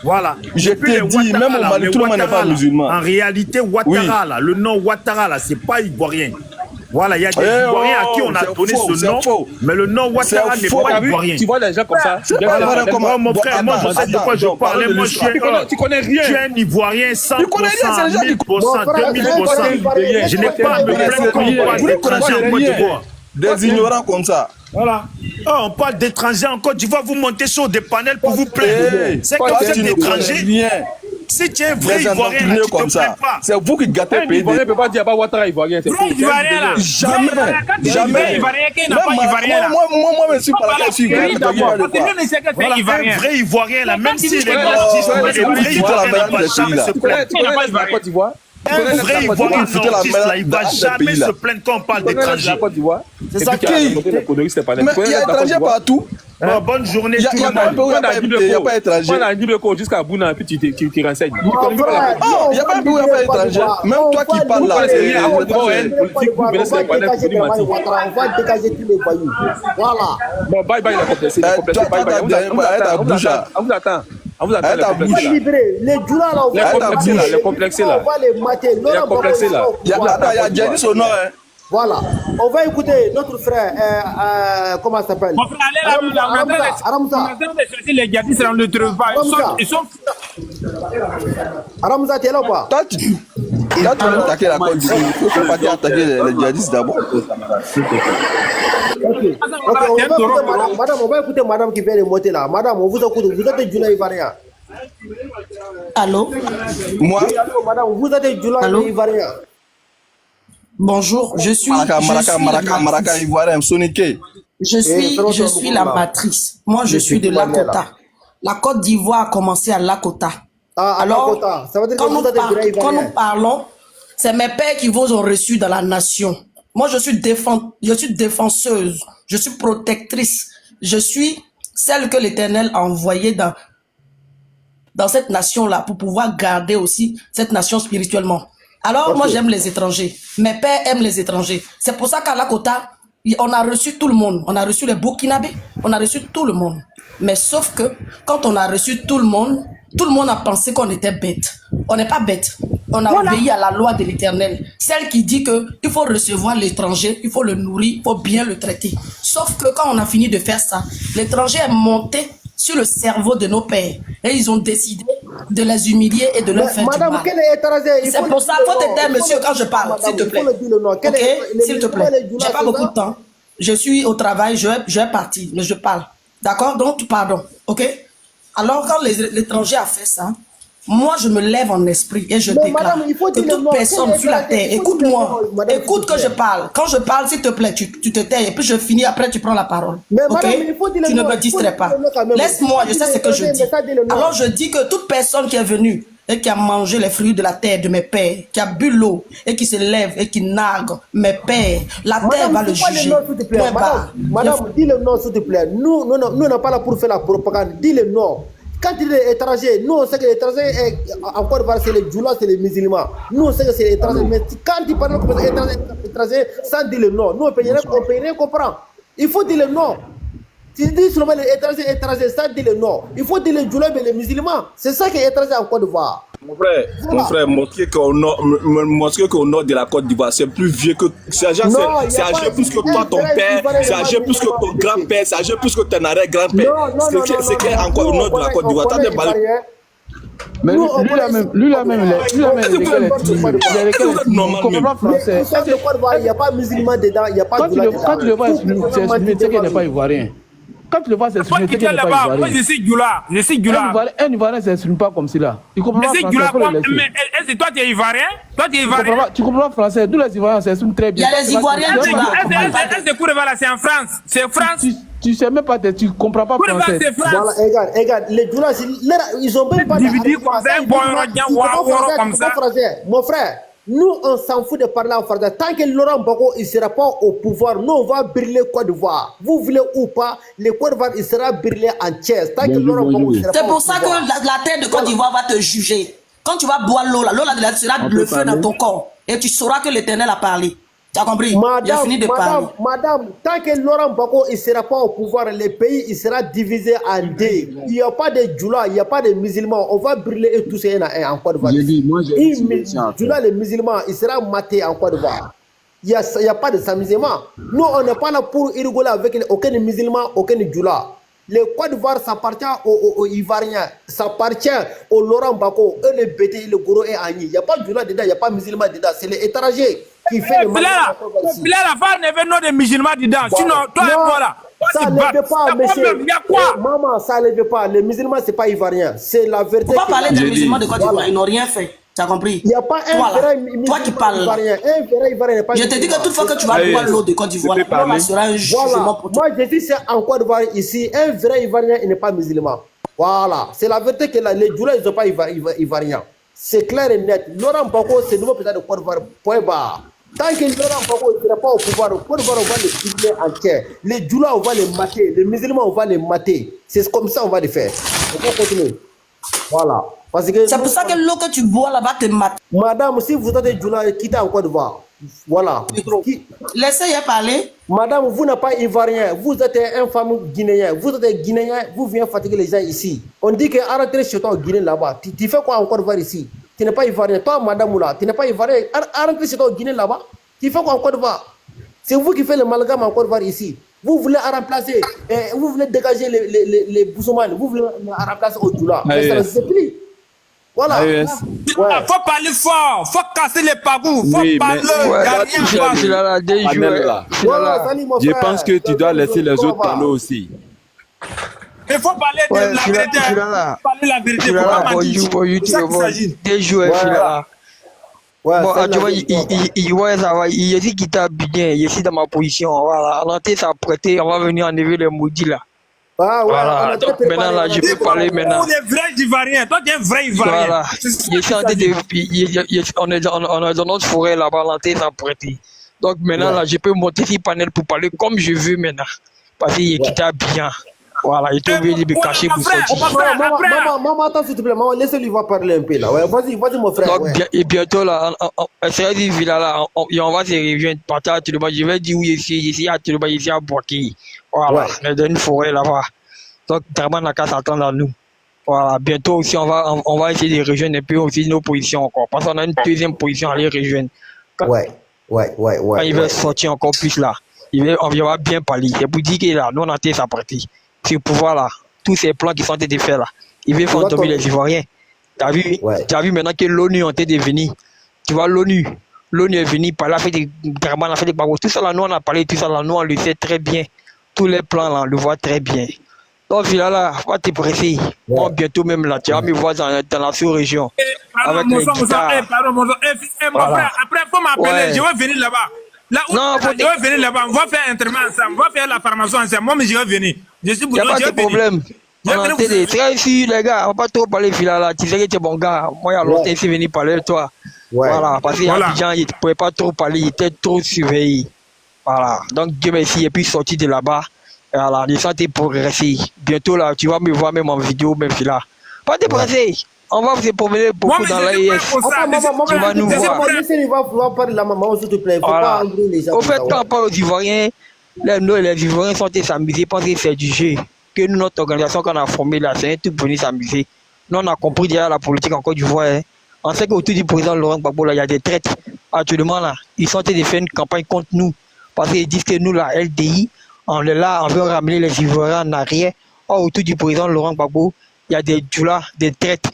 Voilà. Je te dis, même au Mali, tout le monde n'est pas musulman. En réalité, Ouattara là, le nom Ouattara là, c'est pas ivoirien. Voilà, il y a des Ivoiriens à qui on a donné ce nom, mais le nom Ouattara n'est pas ivoirien. Tu vois les gens comme ça. Mon frère, moi je sais de quoi je parle. Moi tu connais rien. Je suis un Ivoirien 100%, 1000%, 2000%. Je n'ai pas à me plaindre quand on parle d'étrangers en Côte d'Ivoire. Des ignorants comme ça. Voilà. Oh, on parle d'étrangers en Côte d'Ivoire, vous montez sur des panels pour vous plaindre. C'est que vous êtes étranger. Si tu es un vrai Ivoirien, tu ne te plains pas. C'est vous qui gâtez le pays. Ivoirien ne peut pas dire pas Ouattara Ivoirien. Jamais. Moi, je suis pas là. Je suis un vrai Ivoirien, là, même si les artistes, les vrais Ivoiriens ne vont jamais se plaindre. Tu connais pas la Côte d'Ivoire? Un vrai Ivoirien nordiste, là, il ne va jamais se plaindre quand on parle d'étrangers. C'est ça qui est. Mais il y a étrangers partout. Bonne journée tout le monde. Il n'y a pas étranger. On a dit jusqu'à Bouna, puis tu renseignes. Il n'y a pas un pays où il n'y a pas étranger. Même toi qui parles là. On va dégager tous les voyous. Voilà. Bon, bye bye, la complexité. On vous attend. On vous attend. Les Djoula là, les complexés là. On va les mater. Les complexés là. Il y a Djadis au nord. Voilà. On va écouter notre frère, comment ça s'appelle? Mon frère, allez là, on est en train de chercher les djihadistes, on ne le trouve pas. Ils sont... Aramza, tu es là ou pas? Là, tu vas attaquer la Côte d'Ivoire. Il faut pas attaquer les djihadistes d'abord. Ok, madame, on va écouter madame qui vient de monter là. Madame, on vous écoute. Vous êtes Djoula Ivoirien. Allô? Moi? Oui, allô, madame, vous êtes Djoula Ivoirien. Bonjour, je suis Maraka Ivoirien, Soniké. Je suis la matrice. Moi, je suis de Lakota. La Côte d'Ivoire a commencé à Lakota. Alors, ça veut dire quand nous parlons, c'est mes pères qui vous ont reçu dans la nation. Moi, je suis défenseuse, je suis protectrice, je suis celle que l'Éternel a envoyée dans cette nation-là pour pouvoir garder aussi cette nation spirituellement. Alors, moi, j'aime les étrangers. Mes pères aiment les étrangers. C'est pour ça qu'à Lakota, on a reçu tout le monde. On a reçu les Burkinabés, on a reçu tout le monde. Mais sauf que, quand on a reçu tout le monde a pensé qu'on était bête. On n'est pas bête. On a obéi à la loi de l'Éternel. Celle qui dit qu'il faut recevoir l'étranger, il faut le nourrir, il faut bien le traiter. Sauf que quand on a fini de faire ça, l'étranger est monté sur le cerveau de nos pères. Et ils ont décidé de les humilier et de leur faire du mal. C'est pour ça, il faut t'aider, monsieur, quand je parle, s'il te plaît. Ok, s'il te plaît. J'ai pas beaucoup de temps. Je suis au travail, je vais partir, mais je parle. D'accord? Donc, pardon. Ok? Alors, quand l'étranger a fait ça, moi, je me lève en esprit et je déclare que toute personne sur la terre, écoute-moi, écoute que je parle. Quand je parle, s'il te plaît, tu te tais et puis je finis, après tu prends la parole. Ok? Tu ne me distrais pas. Laisse-moi, je sais ce que je dis. Alors, je dis que toute personne qui est venue et qui a mangé les fruits de la terre de mes pères, qui a bu l'eau et qui se lève et qui nargue mes pères, la terre va le juger. Madame, dis le nom s'il te plaît. Nous, on n'est pas là pour faire la propagande. Dis le nom. Quand il est étranger, nous on sait que l'étranger, encore une fois, c'est les Djoula, c'est les musulmans. Nous on sait que c'est l'étranger. Mais quand il parle comme étranger, sans dire le nom, nous on ne peut rien comprendre. Il faut dire le nom. Tu dis seulement les étrangers, sans dire le nom. Il faut dire les Djoula, mais les musulmans. C'est ça qui est étranger en Côte d'Ivoire. Mon frère, mosquée qu'au nord de la Côte d'Ivoire, c'est plus vieux que. C'est âgé plus que toi, ton père, c'est âgé plus que ton grand-père, c'est âgé plus que ton arrière-grand-père. C'est qu'il y a encore au nord de la Côte d'Ivoire. Mais lui là même, il ne comprend pas français. Il n'y a pas musulman dedans, il n'y a pas de. Quand tu le vois s'exprimer, c'est qu'il n'est pas ivoirien. Quand tu le vois s'exprimer, c'est qu'il n'est pas ivoirien. Moi, je suis Djoula. Un ivoirien ne s'exprime pas comme cela. Il comprend pas français. Mais est-ce que toi, tu es ivoirien? Tu comprends pas français. Tous les ivoiriens s'expriment très bien. Il y a les ivoiriens Djoula. Est-ce que Koureva, c'est en France? C'est France. Tu sais même pas, tu comprends pas français. Voilà, regarde, les Djoula, ils ont même pas de. Mon frère, nous on s'en fout de parler en français. Tant que Laurent Gbagbo il sera pas au pouvoir, nous on va brûler Côte d'Ivoire. Vous voulez ou pas, le Côte d'Ivoire il sera brûlé en Thiès. Tant que Laurent Gbagbo il sera pas. C'est pour ça que la terre de Côte d'Ivoire va te juger. Quand tu vas boire l'eau là sera le feu dans ton corps et tu sauras que l'Éternel a parlé. Tu as compris? J'ai fini de parler. Madame, tant que Laurent Gbagbo il ne sera pas au pouvoir, le pays il sera divisé en deux. Il n'y a pas de Djoula, il n'y a pas de musulmans. On va brûler et tous ces en Côte d'Ivoire. Djoula, les musulmans, il sera maté en Côte d'Ivoire. Il n'y a pas de s'amusement. Nous, on n'est pas là pour rigoler avec aucun musulman, aucun Djoula. Le Côte d'Ivoire, ça appartient aux Ivoiriens, ça appartient au Laurent Gbagbo, eux les Bété, le Goro et Agni. Il n'y a pas de Djoula dedans, il n'y a pas de musulman dedans, c'est les étrangers qui font le mal. Là, la femme ne veut pas de musulmans dedans. Sinon, toi et moi là. Ça ne veut pas, monsieur. Maman, ça ne veut pas. Les musulmans, ce n'est pas ivoirien. C'est la vérité. Il ne faut pas parler des musulmans de Côte d'Ivoire, ils n'ont rien fait. Tu as compris? Il n'y a pas un vrai toi qui parles. Ivoirien. Un vrai ivoirien n'est pas. Je te dis que toute fois que tu vas boire l'eau de Côte d'Ivoire, là sera un jugement pour toi. Moi, je dis c'est en Côte d'Ivoire ici, un vrai ivoirien, il n'est pas musulman. Voilà. C'est la vérité que les Djoula, ils ne sont pas ivoiriens. C'est clair et net. Laurent Gbagbo, c'est le nouveau président de Côte d'Ivoire. Point barre. Tant que Laurent Gbagbo ne sera pas au pouvoir, Côte d'Ivoire, on va les filmer entiers. Les Djoula, on va les mater. Les musulmans, on va les mater. C'est comme ça on va les faire. On va continuer. Voilà. C'est pour ça que l'eau que tu bois là-bas te mate. Madame, si vous êtes Djoula, quittez en Côte d'Ivoire. Voilà. Laissez-y parler. Madame, vous n'êtes pas ivoirien. Vous êtes un femme guinéen. Vous êtes guinéen. Vous venez fatiguer les gens ici. On dit que arrêtez chez toi au Guinée là-bas. Tu fais quoi en Côte d'Ivoire ici? Tu n'es pas ivoirien. Toi, madame, là, tu n'es pas ivoirien. Arrêtez chez toi au Guinée là-bas. Tu fais quoi en Côte d'Ivoire? C'est vous qui faites le malgame en Côte d'Ivoire ici. Vous voulez remplacer, vous voulez dégager les Boussoumane. Vous voulez remplacer au Djoula. Mais ça ne se plie. Voilà. Faut parler fort, faut casser les pagous, faut parler. Je pense que tu dois laisser les autres parler aussi. Il faut parler de la vérité. Parler la vérité. Faut pas mentir. C'est ça qu'il s'agit. Des joueurs, bon, tu vois, il dit qu'il t'a bien, il est dans ma position. Voilà, l'entrée s'est prêté, on va venir enlever les maudits là. Voilà, donc maintenant là, je peux parler maintenant. Pour les vrais Ivoiriens, toi tu es un vrai Ivoirien. Voilà, on est dans notre forêt là-bas, l'entrée s'est prêté. Donc maintenant là, je peux monter sur panel pour parler comme je veux maintenant. Parce qu'il t'a bien. Voilà, il est obligé de me cacher pour sortir. Maman, attends s'il te plaît, maman, laisse-lui parler un peu là. Ouais, vas-y mon frère. Donc, et bientôt là, c'est dit villa là, on va se rejoindre partir à Toulouba. Je vais dire où ici à Toulouba, ici à Boaki. Voilà, on est dans une forêt là-bas. Donc, vraiment, la casse attend à nous. Voilà, bientôt aussi, on va essayer de rejoindre un peu aussi nos positions encore. Parce qu'on a une deuxième position à les rejoindre. Quand il va sortir encore plus là, on va bien parler. Et pour dire que là, nous on a été sa partie. Ce pouvoir là, tous ces plans qui sont en train de faire là, ils veulent faire tomber les Ivoiriens. T'as vu maintenant que l'ONU est en train de venir. Tu vois, l'ONU est venue par là, fait des dramas, fait des barreaux. Tout ça là, nous on a parlé, tout ça là, nous on le sait très bien. Tous les plans là, on le voit très bien. Donc là, va te presser. Moi, bientôt même là, tu vas me voir dans la sous-région. Avec les guitares. Après, faut m'appeler, je vais venir là-bas. Là où je vais venir là-bas, on va faire un entraînement ensemble, on va faire la formation ensemble. Moi, mais je vais venir. Je suis pour toi, je vais venir. Il n'y a pas de problème. C'est ici, les gars, on va pas trop parler là. Tu sais que tu es bon gars. Moi, il y a longtemps, je suis venu parler de toi. Voilà, parce qu'il y a des gens, ils ne pouvaient pas trop parler, ils étaient trop surveillés. Voilà, donc Dieu merci, et puis sorti de là-bas. Voilà, les santé progresser. Bientôt là, tu vas me voir même en vidéo, même là. Pas de presser. On va se promener beaucoup dans l'AIS. Tu vas nous voir. Au fait, quand on parle aux Ivoiriens, les Ivoiriens sont s'amuser parce que c'est du jeu. Que nous, notre organisation qu'on a formée là, c'est un truc pour venir s'amuser. Nous, on a compris déjà la politique en Côte d'Ivoire. On sait qu'autour du président Laurent Gbagbo, là, il y a des traites. Actuellement, là, ils sont en train de faire une campagne contre nous. Parce qu'ils disent que nous, la LDI, on est là, on veut ramener les Ivoiriens en arrière. Or, autour du président Laurent Gbagbo, il y a des djoulas, des traites,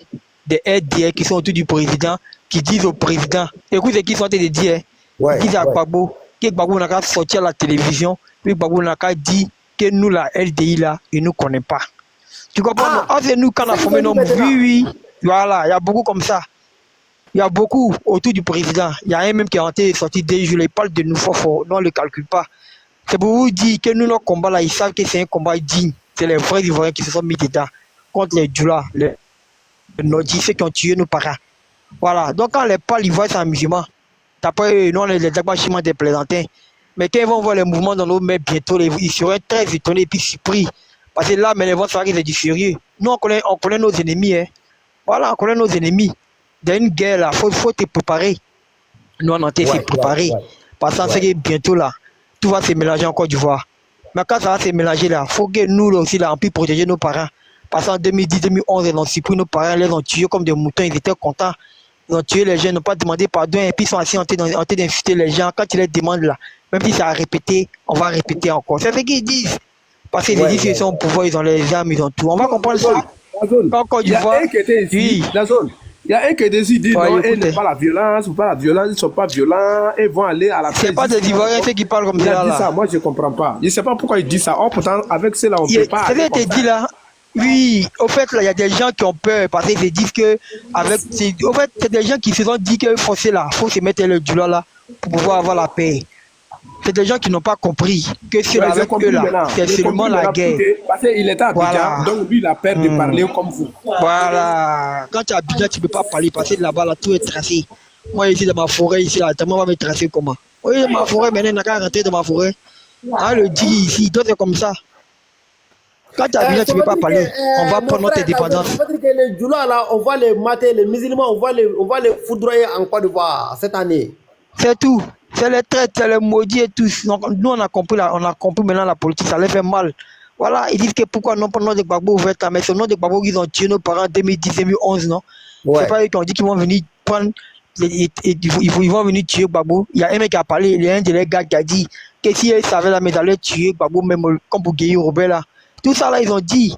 des RDR qui sont autour du président, qui disent au président, écoute ce qu'ils sont en train de dire, ils disent à Gbagbo, que Gbagbo n'a qu'à sortir à la télévision, puis Gbagbo n'a qu'à dire que nous, la LDI, là, ils ne nous connaissent pas. Tu comprends? C'est nous, quand on a formé nos oui, voilà, il y a beaucoup comme ça. Il y a beaucoup autour du président. Il y a un même qui est sorti 2 jours, il parle de nous fort, non, on ne le calcule pas. C'est pour vous dire que nous, notre combat là, ils savent que c'est un combat digne. C'est les vrais Ivoiriens qui se sont mis dedans contre les djoulas, les nordistes, ceux qui ont tué nos parents. Voilà. Donc quand les parle, ils voient ça en musulman. Après, non, les agbachiments des plaisantins. Mais quand ils vont voir les mouvements dans nos mains bientôt, ils seront très étonnés et puis surpris. Parce que là, mais ils vont savoir que c'est du sérieux. Nous, on connaît nos ennemis. Hein. Voilà, on connaît nos ennemis. Dans une guerre, là, faut te préparer. Nous, on a été préparés. Parce qu'on sait que bientôt, là, tout va se mélanger en Côte d'Ivoire. Mais quand ça va se mélanger là, il faut que nous aussi là, on puisse protéger nos parents. Parce qu'en 2010-2011, ils ont surpris nos parents, ils les ont tués comme des moutons, ils étaient contents. Ils ont tué les gens, ils n'ont pas demandé pardon, et puis ils sont assis en train d'insulter les gens. Quand ils les demandent là, même si ça a répété, on va répéter encore. C'est ce qu'ils disent. Parce qu'ils disent qu'ils sont au pouvoir, ils ont les armes, ils ont tout. On va comprendre ça. Quand Côte d'Ivoire, il y a un qui décide, dit non, ils n'ont pas la violence, ils ne sont pas violents, ils vont aller à la c'est pas des Ivoiriens qui parlent comme ça. Il a dit ça, moi je ne comprends pas. Je ne sais pas pourquoi il dit ça. Oh, pourtant, avec cela, on ne peut pas. C'est ce que dit là. Oui, au fait, là, il y a des gens qui ont peur parce qu'ils disent que, au fait, c'est des gens qui se sont dit qu'il faut se mettre le djula là pour pouvoir avoir la paix. C'est des gens qui n'ont pas compris que c'est avec eux là, c'est seulement la guerre. Parce qu'il était à Abidjan, donc lui il a peur de parler comme vous. Voilà, quand tu es à Abidjan, tu ne peux pas parler parce que là-bas, là, tout est tracé. Moi, ici, dans ma forêt, ici, là, on va me tracer comment? Oui, ma forêt, maintenant, il n'a qu'à rentrer dans ma forêt. Ah, le dit ici, toi, c'est comme ça. Quand tu es à Abidjan, tu ne peux pas parler. On va prendre notre indépendance. Ça veut dire que les djoulas, là, on va les mater, les musulmans, on va les foudroyer en Côte d'Ivoire cette année. C'est tout. C'est les traites, c'est les maudits et tous. Donc, nous, on a compris maintenant la politique, ça les fait mal. Voilà, ils disent que pourquoi non pas le nom de Gbagbo ouvert là, mais c'est le nom de Gbagbo qu'ils ont tué nos parents en 2010-2011, non? C'est pas eux qui ont dit qu'ils vont venir prendre, ils vont venir tuer Gbagbo. Il y a un mec qui a parlé, il y a un de les gars qui a dit que si ils savaient la mais ils allaient tuer Gbagbo, même comme pour Guéhi Robert là. Tout ça là, ils ont dit,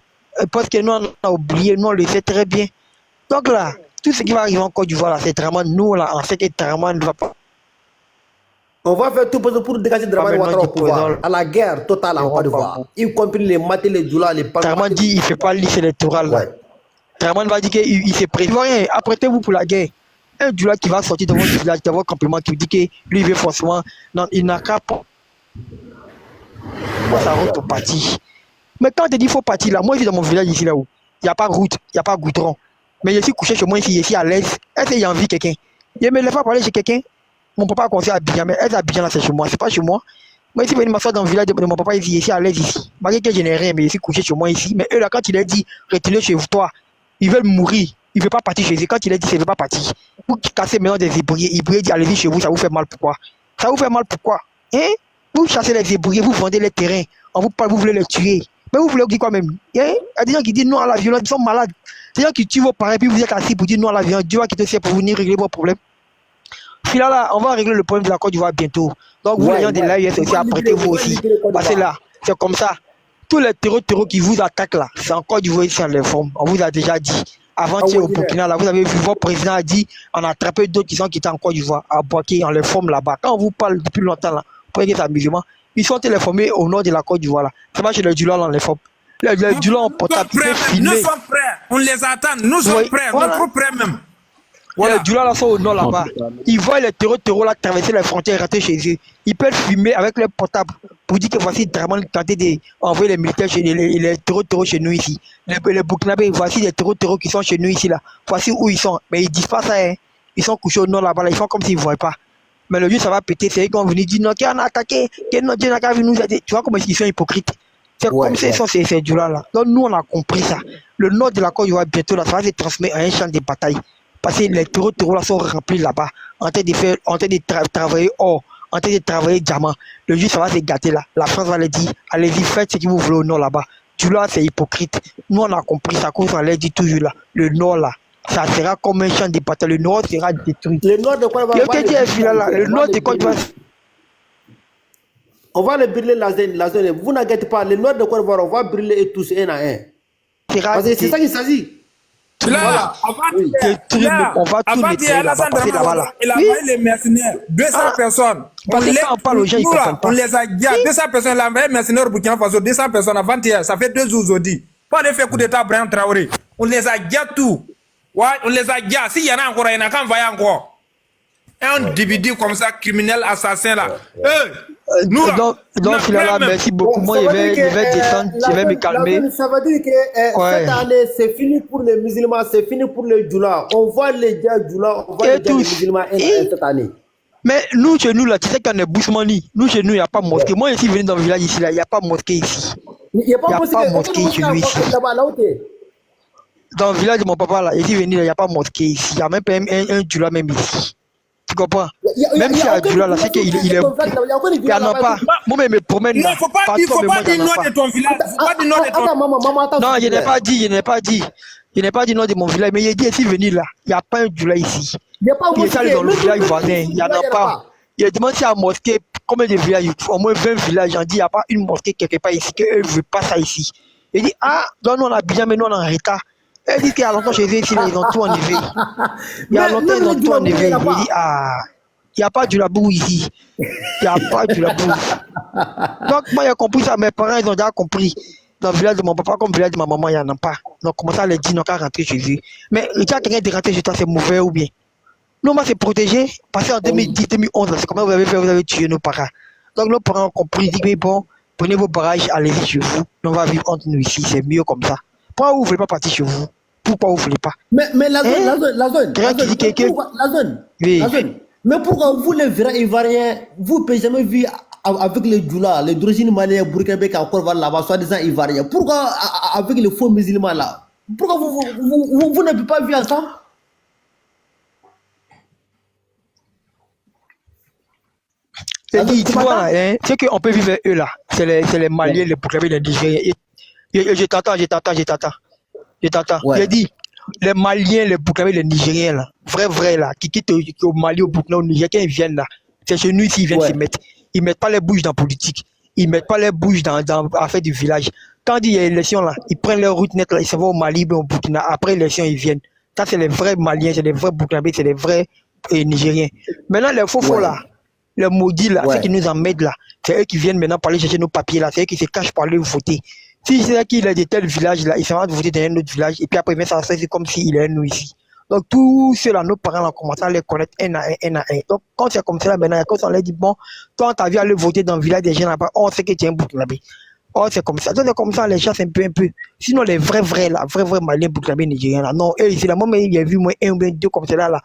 parce que nous, on a oublié, nous, on le sait très bien. Donc là, tout ce qui va arriver en Côte d'Ivoire, là, c'est Dramane. Nous, là, on sait que Dramane ne va pas. On va faire tout pour dégager Dramane Ouattara au pouvoir. À la guerre totale en Côte d'Ivoire. Y compris les matés, les doulas, les palmes. Dramane dit il ne fait pas liste électorale. Ouais. Dramane va dire qu'il s'est prêt. Rien, apprêtez-vous pour la guerre. Un doula qui va sortir de votre village, de votre campement, qui vous dit que lui, il veut forcément. Non, il n'a qu'à pas. Ça rentre au parti. Mais quand tu dis qu'il faut partir là, moi, je suis dans mon village ici, là où il n'y a pas de route, il n'y a pas de goudron. Mais je suis couché chez moi ici, je suis à l'aise. Est-ce qu'il y a envie de quelqu'un? Je me lève pas pour aller chez quelqu'un. Mon papa a conseillé à Abidjan, mais est-ce Abidjan là, c'est chez moi, c'est pas chez moi. Moi, ici, je vais m'asseoir dans le village de mon papa ici, je suis à l'aise ici. Malgré que je n'ai rien, mais je suis couché chez moi ici. Mais eux là, quand il a dit, retenez chez toi, ils veulent mourir. Il ne veut pas partir chez eux. Quand il a dit, il ne veut pas partir. Vous cassez maintenant des ébrouillés. Ébrouillés dit, allez-y chez vous, ça vous fait mal pourquoi? Ça vous fait mal pourquoi? Hein? Vous chassez les ébrouillés, vous vendez les terrains. On vous parle, vous voulez les tuer. Mais vous voulez dire quoi même? Hein? Il y a des gens qui disent non à la violence, ils sont malades. Des gens qui tuent vos parents, puis vous êtes assis pour dire non à la violence. Dieu va quitter ciel pour venir régler vos problèmes. Puis là, on va régler le problème de la Côte d'Ivoire bientôt. Donc, vous, les gens de l'AIS aussi, apprêtez-vous aussi. Parce que là, c'est comme ça. Tous les terreaux qui vous attaquent là, c'est en Côte d'Ivoire ici en les formes. On vous a déjà dit. Avant-hier au Burkina, là, vous avez vu, votre président a dit, on a attrapé d'autres qui étaient en Côte d'Ivoire, à Boaké, on les forme là-bas. Quand on vous parle depuis longtemps, là, pour les amusements, ils sont téléformés au nord de la Côte d'Ivoire, là. C'est pas chez les Dulans, on les forme. Les Dulans, portable, nous sommes prêts, on les attend, nous sommes prêts, voilà. Nous sommes prêts même. Voilà. Les Dulans, là, sont au nord, là-bas. Ils voient les terreaux, là, traverser les frontières et rentrer chez eux. Ils peuvent filmer avec leur portable pour dire que voici Dramane tenté d'envoyer les militaires chez les terreaux chez nous ici. Les Burkinabés, voici les terreaux qui sont chez nous ici là. Voici où ils sont. Mais ils disent pas ça, hein. Ils sont couchés au nord là-bas, là. Ils font comme s'ils ne voient pas. Mais le jour ça va péter, c'est eux qui vont venir dire non, qui en a attaqué, qui n'a qu'à venir nous aider. Tu vois comment ils sont hypocrites. C'est comme ça, ils sont ces jours là. Donc nous on a compris ça. Le nord de la Côte d'Ivoire bientôt là, ça va se transmettre à un champ de bataille. Parce que les terreaux là sont remplis là-bas, en train de travailler or. En train de travailler diamant. Le jour ça va se gâter là. La France va leur dire, allez-y, faites ce que vous voulez au nord là-bas. Du là, c'est hypocrite. Nous, on a compris ça, qu'on leur dit toujours là. Le nord là, ça sera comme un champ de bataille. Le nord sera détruit. Le nord de quoi le nord de quoi on va le brûler la zone. Vous n'inquiétez pas, le nord de quoi on va brûler tous un à un. Parce que c'est ça qu'il s'agit. Là, on va tout nettoyer là-bas, passer là-bas là. Il a envoyé les mercenaires, 200 personnes. On les a gardés, 200 personnes, il a envoyé les mercenaires au Burkina Faso, 200 personnes avant-hier, ça fait 2 jours aujourd'hui. Pas de fait coup d'état Brian Traoré. On les a gardés tout. Ouais, on les a gardés. S'il y en a encore, il y en a qu'à envoyer encore. Un individu comme ça, criminel, assassin là. Donc là, merci beaucoup. Moi, je vais descendre, je vais me calmer. Ça veut dire que cette année, c'est fini pour les musulmans, c'est fini pour les djoulas. On voit les djoulas, on voit les musulmans cette année. Mais nous, chez nous, là, tu sais qu'on est Bousmani. Nous, chez nous, il n'y a pas de mosquée. Moi, je suis venu dans le village ici, là, il n'y a pas de mosquée ici. Il n'y a pas de mosquée chez nous ici. Dans le village de mon papa, là, je suis venu, il n'y a pas de mosquée ici. Il n'y a même pas un djoula même ici. Tu comprends? Même si Adjula là, c'est qu'il est. Il n'y en a pas. Moi, je me promène là. Il ne faut pas dire le nom de ton village. Non, je n'ai pas dit. Je n'ai pas dit le nom de mon village, mais il dit ici venir là. Il n'y a pas un Djoula ici. Il est allé dans le village voisin. Il n'y en a pas. Il a demandé à la mosquée combien de villages, au moins 20 villages. J'en dis, il n'y a pas une mosquée quelque part ici, qu'eux ne veulent pas ça ici. Il dit, ah, donc nous on a bien, mais nous on est en retard. Elle dit qu'il y a longtemps chez eux ici, ils ont tout enlevé. Il y a longtemps, ils ont tout enlevé. Il dit, ah, il n'y a pas du labou ici. Il n'y a pas du labou. Donc, moi, j'ai compris ça. Mes parents, ils ont déjà compris. Dans le village de mon papa, comme le village de ma maman, il n'y en a pas. Donc, comment ça, les dit, ils n'ont qu'à rentrer chez eux. Mais, il y a quelqu'un de rentrer chez toi, c'est mauvais ou bien? Nous, moi, c'est protégé. Parce qu'en 2010, 2011, c'est comment vous avez fait, vous avez tué nos parents. Donc, nos parents ont compris. Ils disent, mais bon, prenez vos barrages, allez-y chez vous. On va vivre entre nous ici. C'est mieux comme ça. Pourquoi vous ne voulez pas partir chez vous? Pourquoi vous ne voulez pas? Mais la zone. Oui. Mais pourquoi vous, les vrais Ivoiriens, vous n'avez jamais vu avec les Djoula, les d'origine malienne, burkinabé qui encore va là-bas, soi-disant Ivoiriens? Pourquoi avec les faux musulmans là? Pourquoi vous n'avez pas vu ensemble? Tu vois, c'est qu'on peut vivre avec eux là. C'est les Maliens, les Burkinabés, les Nigériens. Je t'entends. Ouais. J'ai dit, les Maliens, les Burkinabés, les Nigériens là, vrai là, qui quittent au Mali, au Burkina, au Niger, quand ils viennent là, c'est chez nous ici, ils viennent s'y mettre. Ils mettent pas les bouches dans la politique. Ils mettent pas les bouches dans l'affaire du village. Quand il y a élection là, ils prennent leur route nette là, ils s'en vont au Mali, au Burkina. Après l'élection, ils viennent. Ça, c'est les vrais Maliens, c'est les vrais Burkinabés, c'est les vrais Nigériens. Maintenant, les faux là, les maudits là, ceux qui nous emmènent là, c'est eux qui viennent maintenant pour aller chercher nos papiers là, c'est eux qui se cachent pour aller voter. Si c'est qu'il est de tel village là, ils s'en vont voter dans un autre village et puis après, ça c'est comme s'il est nous ici. Donc, tous ceux-là, nos parents ont commencé à les connaître un à un. Donc, quand c'est comme ça là, maintenant, quand on leur dit, bon, toi, t'as vu aller voter dans le village des gens là-bas, on sait que tu es un Burkinabé. Oh, c'est comme ça. Donc, c'est comme ça, les chassent un peu. Sinon, les vrais là, vrais Maliens, Burkinabés, Nigériens là, non, eux ici là, moi, il y a vu moi un ou deux comme ça là.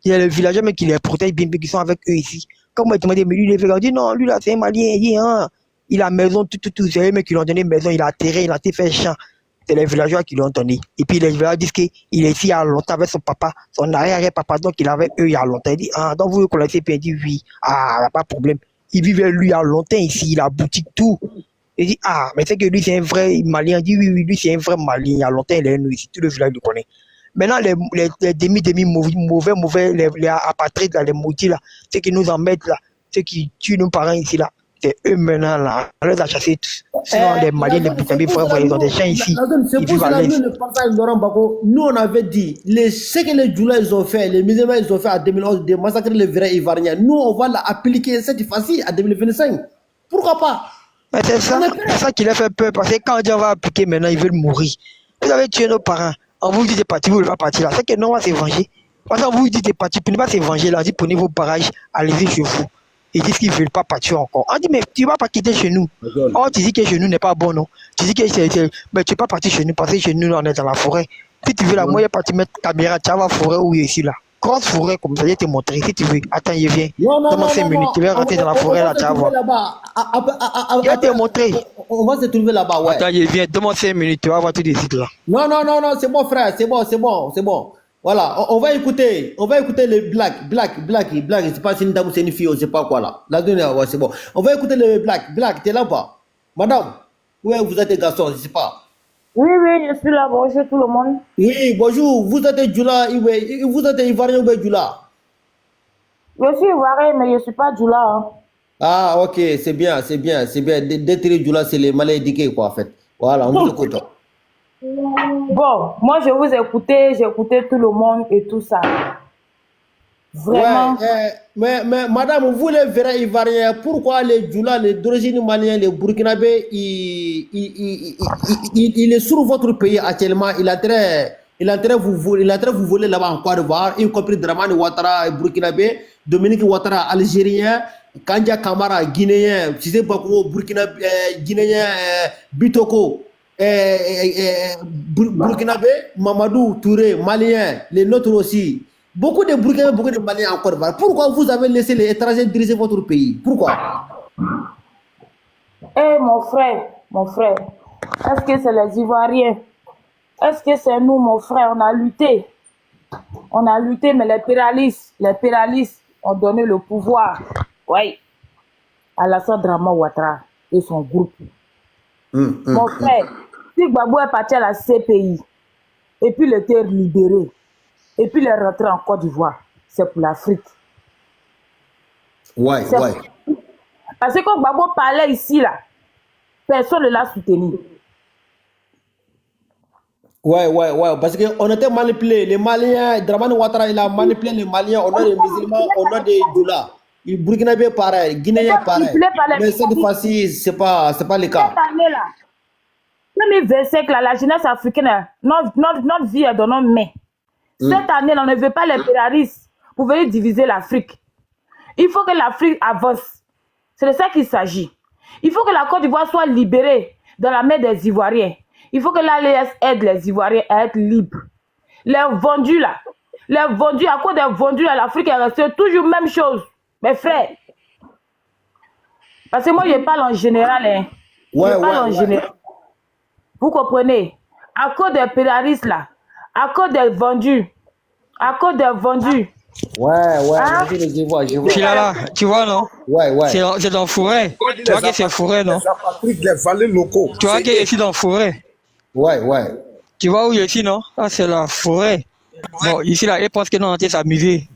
Il y a les villageois mais qui les protègent bien, qui sont avec eux ici. Comme moi, tu m'as dit, mais lui, il est fait, dit, non, lui là, c'est un Malien, il dit, hein, il a maison, tout, c'est eux mais qui lui ont donné maison, il a terrain, il a fait champ. C'est les villageois qui lui ont donné. Et puis les villageois disent qu'il est ici il y a longtemps avec son papa, son arrière-papa, donc il avait eux il y a longtemps. Il dit, ah, donc vous le connaissez, puis il dit, oui, ah, pas de problème. Il vivait lui il y a longtemps ici, il a boutique, tout. Il dit, ah, mais c'est que lui, c'est un vrai Malien. Il dit, oui, lui, c'est un vrai Malien. Il y a longtemps, il est nous ici, tout le village le connaît. Maintenant, les mauvais, les apatrides, là, les maudits, là, ceux qui nous en mettent, là, ceux qui tuent nos parents ici, là, c'est eux maintenant, là. On les a chassés tous. Sinon, les Maliens, les Burkinabés, ils ont des chiens ici. C'est pour cela que le passage Laurent Gbagbo, nous, on avait dit, ce que les Djoula, ils ont fait, les musulmans, ils ont fait en 2011, de massacrer les vrais Ivoiriens. Nous, on va l'appliquer cette fois-ci, en 2025. Pourquoi pas? Mais c'est ça qui les fait peur, parce que quand Dieu va appliquer maintenant, ils veulent mourir. Vous avez tué nos parents, on vous dit de partir, vous ne voulez pas partir là. C'est que non, on va se venger. Parce qu'on vous dit de partir, pour ne pas se venger là, on dit prenez vos barrages, allez-y chez vous. Ils disent qu'ils ne veulent pas partir encore. On dit mais tu ne vas pas quitter chez nous. Oh, tu dis que chez nous n'est pas bon, non? Tu dis que mais tu ne peux pas partir chez nous, parce que chez nous, on est dans la forêt. Si tu veux la moyenne partir mettre caméra, tu vas voir la forêt où il est ici là. Grosse forêt comme ça, je vais te montrer. Si tu veux, attends, il vient. Dans 5 minutes, tu vas rentrer dans la forêt là, tu vas voir. Je vais te montrer. On va se trouver là-bas, ouais. Attends, il vient, demande 5 minutes, tu vas voir tout de suite là. Non, c'est bon, frère, c'est bon. Voilà, on va écouter les Black, je sais pas si c'est une fille ou je sais pas quoi là. La dernière, ouais, c'est bon. On va écouter les Black, t'es là ou pas? Madame, ouais, vous êtes des garçons, je sais pas. Oui, je suis là, bonjour tout le monde. Oui, bonjour, vous êtes Djoula, vous êtes Ivoirien ou Djoula? Je suis Ivoirien, mais je ne suis pas Djoula. Hein. Ah, ok, c'est bien. D'être Djoula, c'est les malais éduqués, quoi, en fait. Voilà, on vous écoute. Bon, moi, je vous écoutais, j'écoutais tout le monde et tout ça. Vraiment. Ouais, mais madame, vous les vrais Ivoiriens, pourquoi les Djoula, les d'origine malienne, les Burkinabés, il est sur votre pays actuellement, il a très vous voler là-bas en Côte d'Ivoire, y compris Dramane Ouattara, Burkinabé, Dominique Ouattara, Algérien, Kandja Kamara, Guinéen, Cissé Bakou, Burkinabé, Guinéen, Bitoko, Burkinabé, Mamadou Touré, Malien, les nôtres aussi. Beaucoup de Burkinabés, beaucoup de Maliens en Côte d'Ivoire. Pourquoi vous avez laissé les étrangers diriger votre pays? Pourquoi? Eh mon frère, est-ce que c'est les Ivoiriens? Est-ce que c'est nous, mon frère? On a lutté, mais les pénalistes ont donné le pouvoir, oui, à Alassane Dramane Ouattara et son groupe. Mon frère, si Gbagbo est parti à la CPI, et puis il était libéré, et puis il est rentré en Côte d'Ivoire, c'est pour l'Afrique. Ouais. Parce que quand Gbagbo parlait ici, là, personne ne l'a soutenu. Ouais, parce qu'on était manipulés. Les Maliens, Dramane Ouattara, il a manipulé les Maliens, on a des musulmans, on a des Djoula. Les Burkinabés pareil, Guinéens pareil. Mais cette fois-ci, c'est pas le cas. Cette année-là, 2025, là, la jeunesse africaine, notre vie est dans nos mains. Cette année, on ne veut pas les pénalistes pour venir diviser l'Afrique. Il faut que l'Afrique avance. C'est de ça qu'il s'agit. Il faut que la Côte d'Ivoire soit libérée dans la main des Ivoiriens. Il faut que l'ALS aide les Ivoiriens à être libres. Les vendus là, à cause des vendus là, l'Afrique est restée toujours même chose. Mes frères. Parce que moi, je parle en général. Hein. En général. Vous comprenez? À cause des pénalistes là, à cause des vendus. Hein? Là, tu vois, non? Ouais. C'est dans la forêt. Tu vois que c'est forêt, non? Les vallées locaux. Tu vois que c'est ici dans la forêt. Ouais. Tu vois où il est ici, non? Ah, c'est la forêt. Bon, ici, là, ils pensent que nous, on était s'amuser.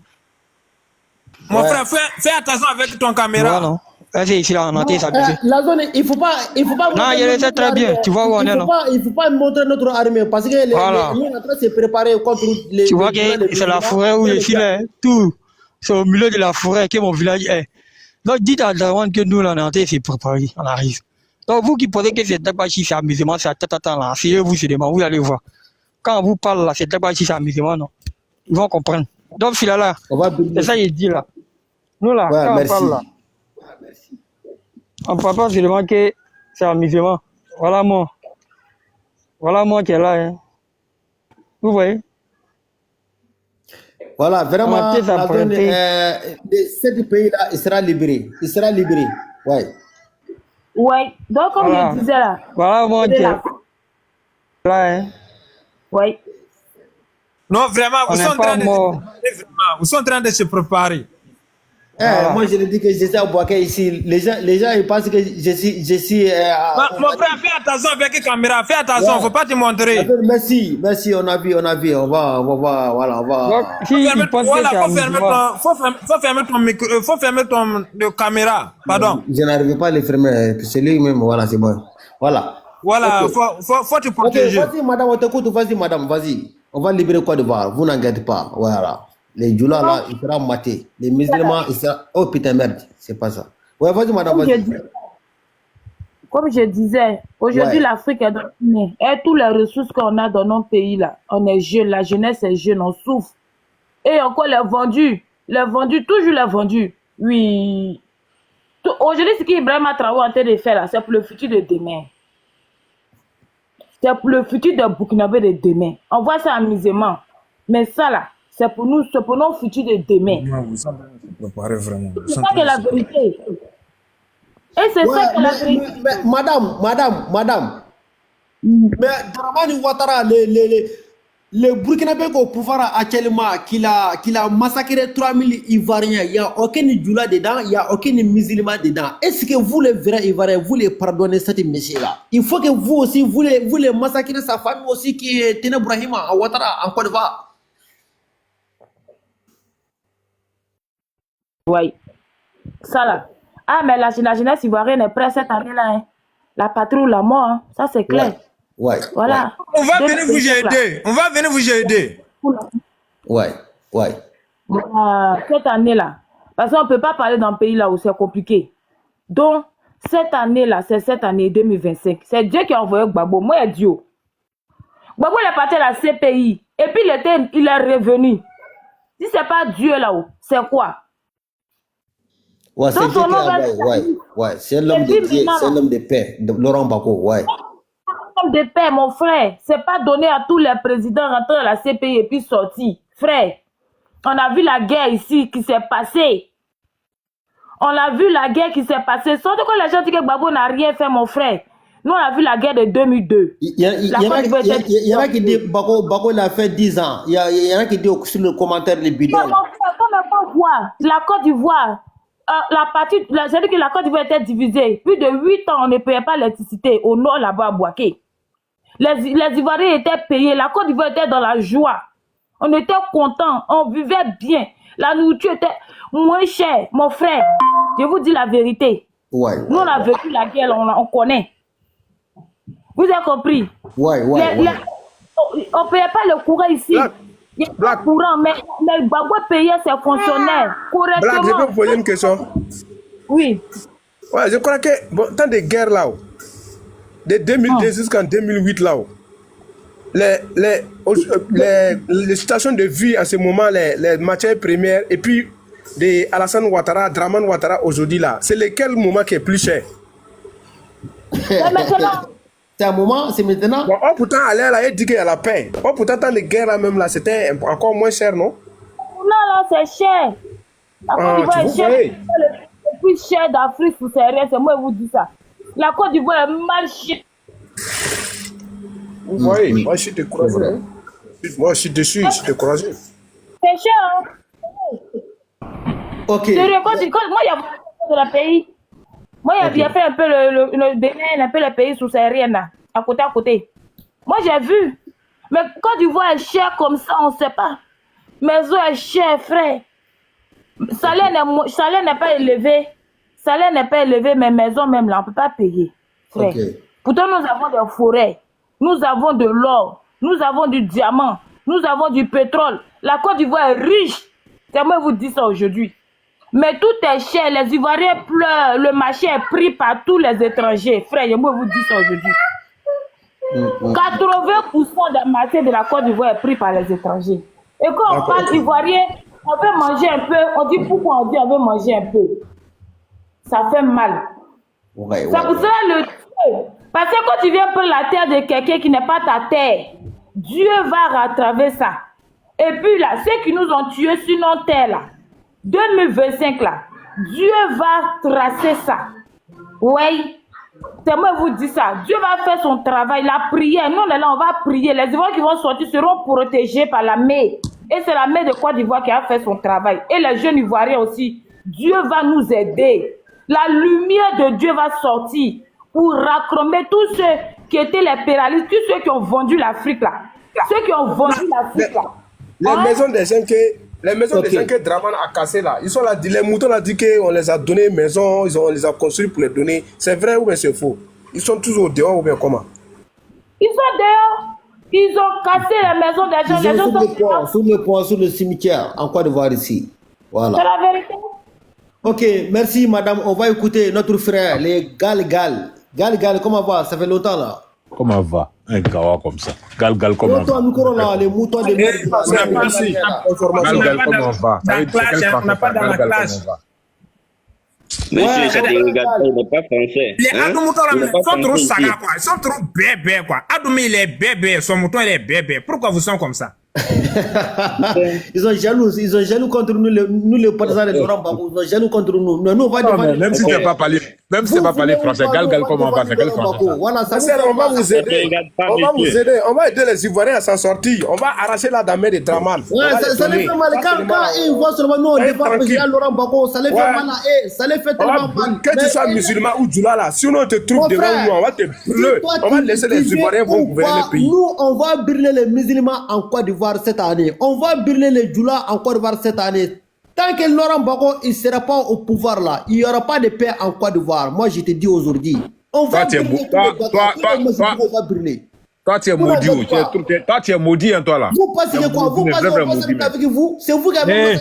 Mon frère, fais attention avec ton caméra. Non. C'est ici, là, on a s'amuser. La zone, il faut pas. Non, je le sais très bien. Tu vois où on est, non? Il faut pas montrer notre armée parce que les on est en train de se préparer contre les. Tu vois que c'est la forêt où je suis là, tout. C'est au milieu de la forêt que mon village est. Donc, dites à Dawan que nous, là, on est en train de se préparer. On arrive. Donc, vous qui pensez que c'est Dabachi, c'est amusement, c'est attends, là. Asseyez-vous sur les mains, vous allez voir. Quand on vous parle, là, c'est Dabachi, c'est amusement, non? Ils vont comprendre. Donc, Filala, c'est ça qu'il dit, là. Nous, là, quand on parle, là. On ne parle pas seulement que c'est amusement. Voilà moi qui est là. Hein. Vous voyez? Voilà, vraiment, la zone, ce pays-là, il sera libéré. Il sera libéré. Ouais. Ouais. Donc, comme je disais là. Voilà moi qui est là. Hein. Ouais. Non, vraiment, vous sont en train de se préparer. Moi, je le dis que je suis à Boaké ici. Les gens ils pensent que je suis. Mon frère, fais attention avec les caméras. Fais attention, faut pas te montrer. Merci, on a vu. On va, voilà, on va. Faut fermer ton caméra. Pardon. Je n'arrive pas à le fermer. C'est lui-même, voilà, c'est bon. Voilà. Voilà, faut te protéger. Vas-y, madame, on t'écoute. Vas-y, madame, vas-y. On va libérer Côte d'Ivoire. Vous n'inquiétez pas. Voilà. Les Djoula là, il sera maté. Les musulmans, il sera. Oh putain, merde, c'est pas ça. Ouais, vas-y, madame, vas-y. Comme je disais, aujourd'hui, l'Afrique est dominée. Et toutes les ressources qu'on a dans nos pays là, on est jeunes, la jeunesse est jeune, on souffre. Et encore les vendus, toujours les vendus. Oui. Aujourd'hui, ce qu'Ibrahim Traoré est en train de faire là, c'est pour le futur de demain. C'est pour le futur de Burkinabé de demain. On voit ça amusément. Mais ça là, c'est pour nous, c'est pour nos futurs de demain. C'est ça qui est la vérité. Et c'est ça qui est la vérité. Madame. Mais Dramani Ouattara, le Burkinabé au pouvoir actuellement, qu'il a massacré 3000 Ivoiriens, il n'y a aucun Djoula dedans, il n'y a aucun musulman dedans. Est-ce que vous, les vrais Ivoiriens, vous les pardonnez cette monsieur-là? Il faut que vous aussi, vous les massacrez sa famille aussi, qui est Tene Brahima à Ouattara, en Côte d'Ivoire. Oui. Ça là. Ah, mais la jeunesse ivoirienne est prête cette année-là. Hein. La patrouille, la mort, hein. Ça c'est clair. Ouais. Voilà. On va venir vous aider. On va venir vous aider. Ouais. Cette année-là. Parce qu'on ne peut pas parler d'un pays là où c'est compliqué. Donc, cette année-là, c'est cette année 2025. C'est Dieu qui a envoyé Gbagbo. Moi, il est Dieu. Gbagbo, il est parti à la CPI. Et puis, il est revenu. Si ce n'est pas Dieu là-haut, c'est quoi? Ouais, c'est Dieu qui a ouais. C'est l'homme de Dieu, c'est l'homme de paix, Laurent Gbagbo, ouais. L'homme de paix, mon frère, c'est pas donné à tous les présidents rentrer dans la CPI et puis sortir. Frère, on a vu la guerre ici qui s'est passée. On a vu la guerre qui s'est passée. Surtout quand les gens disent que Gbagbo n'a rien fait, mon frère. Nous, on a vu la guerre de 2002. Il y en a qui disent que Gbagbo l'a fait 10 ans. Il y en a qui disent sur le commentaire les bidons. Mais mon frère, comme on voit, la Côte d'Ivoire, c'est-à-dire que la Côte d'Ivoire était divisée. Plus de 8 ans, on ne payait pas l'électricité au nord là-bas à Boaké. Les Ivoiriens étaient payés. La Côte d'Ivoire était dans la joie. On était contents. On vivait bien. La nourriture était moins chère. Mon frère, je vous dis la vérité. Ouais. Nous, on a vécu la guerre, on connaît. Vous avez compris? Ouais. On ne payait pas le courant ici. Il y a pas de courant, mais Gbagbo payait ses fonctionnaires correctement. Black, je peux vous poser une question? Oui. Ouais, je crois que, tant de guerres là-haut, de 2002 jusqu'en 2008 là-haut, les stations de vie à ce moment, les matières premières, et puis de Alassane Ouattara, Dramane Ouattara aujourd'hui là, c'est lequel moment qui est plus cher? C'est un moment, c'est maintenant. Bon, pourtant, elle a dit qu'il y a la paix. Pourtant, dans les guerres là même là, c'était encore moins cher, non? Non, là, c'est cher. La Côte d'Ivoire est cher. Le plus cher d'Afrique, c'est rien, c'est moi qui vous dis ça. La Côte d'Ivoire est mal chère. Vous voyez, moi je suis découragé. Moi je suis déçu, je suis découragé. C'est cher, hein? Ok. Sérieux, moi, il y a dans le pays. Moi, il y a fait un peu le Bénin, un peu le pays sous-sahariens là, à côté. Moi, j'ai vu. Mais Côte d'Ivoire est cher comme ça, on ne sait pas. Maison est chère, frère. Salaire n'est pas élevé. salaire n'est pas élevé, mais maison même là, on ne peut pas payer. Frère. Okay. Pourtant, nous avons des forêts, nous avons de l'or, nous avons du diamant, nous avons du pétrole. La Côte d'Ivoire est riche. C'est moi qui vous dis ça aujourd'hui. Mais tout est cher, les Ivoiriens pleurent, le marché est pris par tous les étrangers. Frère, moi je vous dis ça aujourd'hui. 80% des marchés de la Côte d'Ivoire est pris par les étrangers. Et quand on parle ivoirien, on veut manger un peu, on dit pourquoi on dit on veut manger un peu. Ça fait mal. Ça vous sera le Dieu. Parce que quand tu viens prendre la terre de quelqu'un qui n'est pas ta terre, Dieu va rattraper ça. Et puis là, ceux qui nous ont tués sur notre terre là, 2025 là, Dieu va tracer ça. Oui. C'est moi qui vous dis ça. Dieu va faire son travail, la prière. Nous, on est là, on va prier. Les Ivoiriens qui vont sortir seront protégés par la mer. Et c'est la mer de Côte d'Ivoire qui a fait son travail. Et les jeunes Ivoiriens aussi. Dieu va nous aider. La lumière de Dieu va sortir pour raccromer tous ceux qui étaient les pénalistes, tous ceux qui ont vendu l'Afrique là. Ceux qui ont vendu l'Afrique là. Les maisons des gens que Draman a cassées là, ils sont là, les moutons ont dit qu'on les a donné maison, on les a construits pour les donner. C'est vrai ou bien c'est faux? Ils sont toujours dehors ou bien comment? Ils sont dehors. Ils ont cassé les maisons des gens. Ils sont sur le pont, sur le cimetière, en Côte d'Ivoire ici. Voilà. C'est la vérité. Ok, merci madame. On va écouter notre frère, les Gal. Gal, comment va? Ça fait longtemps là. Comment va un gawa comme ça? Gal, comment va? Les moutons de merde. Gal, comment va? On n'a pas dans la classe. Monsieur Chateaubriand, il n'est pas français. Les Adoumoutons sont trop sagas, quoi. Ils sont trop bébés, quoi. Adoumé, il est bébé. Son mouton, il est bébé. Pourquoi vous sont comme ça? Ils sont jaloux contre nous les partisans de Laurent Gbagbo. Ils sont jaloux contre nous. Nous on va défendre. Même si tu n'as pas parlé, français, Gal, comment va? C'est quel français? Voilà, on va vous aider. On va aider les Ivoiriens à s'en sortir. On va arracher la dame de Draman. Ça les fait mal. Quand ils voient seulement nous, on défend le président Laurent Gbagbo, ça les fait mal. Ça les fait tellement mal. Que tu sois musulman ou djoula là, si on te trouve devant nous, on va te brûler. On va laisser les Ivoiriens vont gouverner le pays. Nous, on va brûler les musulmans en Côte d'Ivoire cette année. On va brûler les djoulas en Côte d'Ivoire cette année. Tant que Laurent Gbagbo il ne sera pas au pouvoir là, il n'y aura pas de paix en Côte d'Ivoire. Moi, je te dis aujourd'hui. On va brûler. Toi, tu es maudit. Toi, tu es maudit, toi là. Vous pensez que quoi? Vous pensez qu'on va avec vous? C'est vous qui avez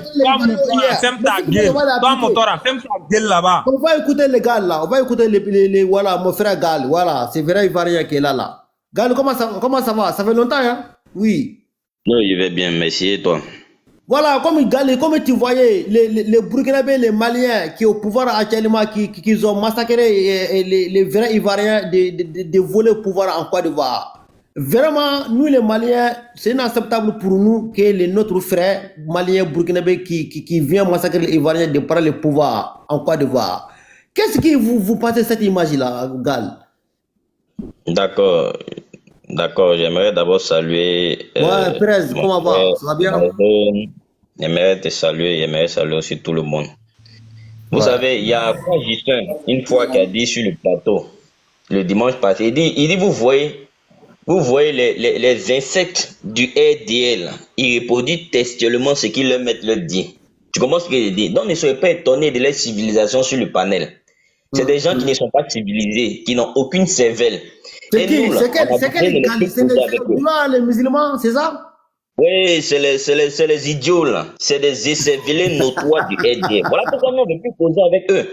là-bas. On va écouter les gars là. On va écouter les voilà, mon frère Gal. Voilà, c'est vrai Ivoirien qui est là. Gal, comment ça va? Ça fait longtemps, hein? Oui. Non, il va bien, merci et toi? Voilà, comme tu voyais, les Burkinabés, les Maliens qui sont au pouvoir actuellement, qui ont massacré les vrais Ivoiriens de voler le pouvoir en Côte d'Ivoire. Vraiment, nous les Maliens, c'est inacceptable pour nous que notre frère malien burkinabé qui vient massacrer les Ivoiriens de prendre le pouvoir en Côte d'Ivoire. Qu'est-ce que vous pensez de cette image-là, Gal? D'accord. D'accord, j'aimerais d'abord saluer... ouais, Perez, comment va? Ça va bien? J'aimerais te saluer, j'aimerais saluer aussi tout le monde. Vous savez, il y a Justin, une fois, qui a dit sur le plateau, le dimanche passé, il dit vous voyez les insectes du RDL, ils reproduisent textuellement ce qu'ils leur dit. Tu comprends ce que je dis? Donc ne soyez pas étonnés de leur civilisation sur le panel. C'est des gens qui ne sont pas civilisés, qui n'ont aucune cervelle. C'est qui? C'est les musulmans, c'est ça? Oui, c'est les idiots là. C'est des écervelés notoires du RDR. Voilà pourquoi nous ne veut plus causer avec eux.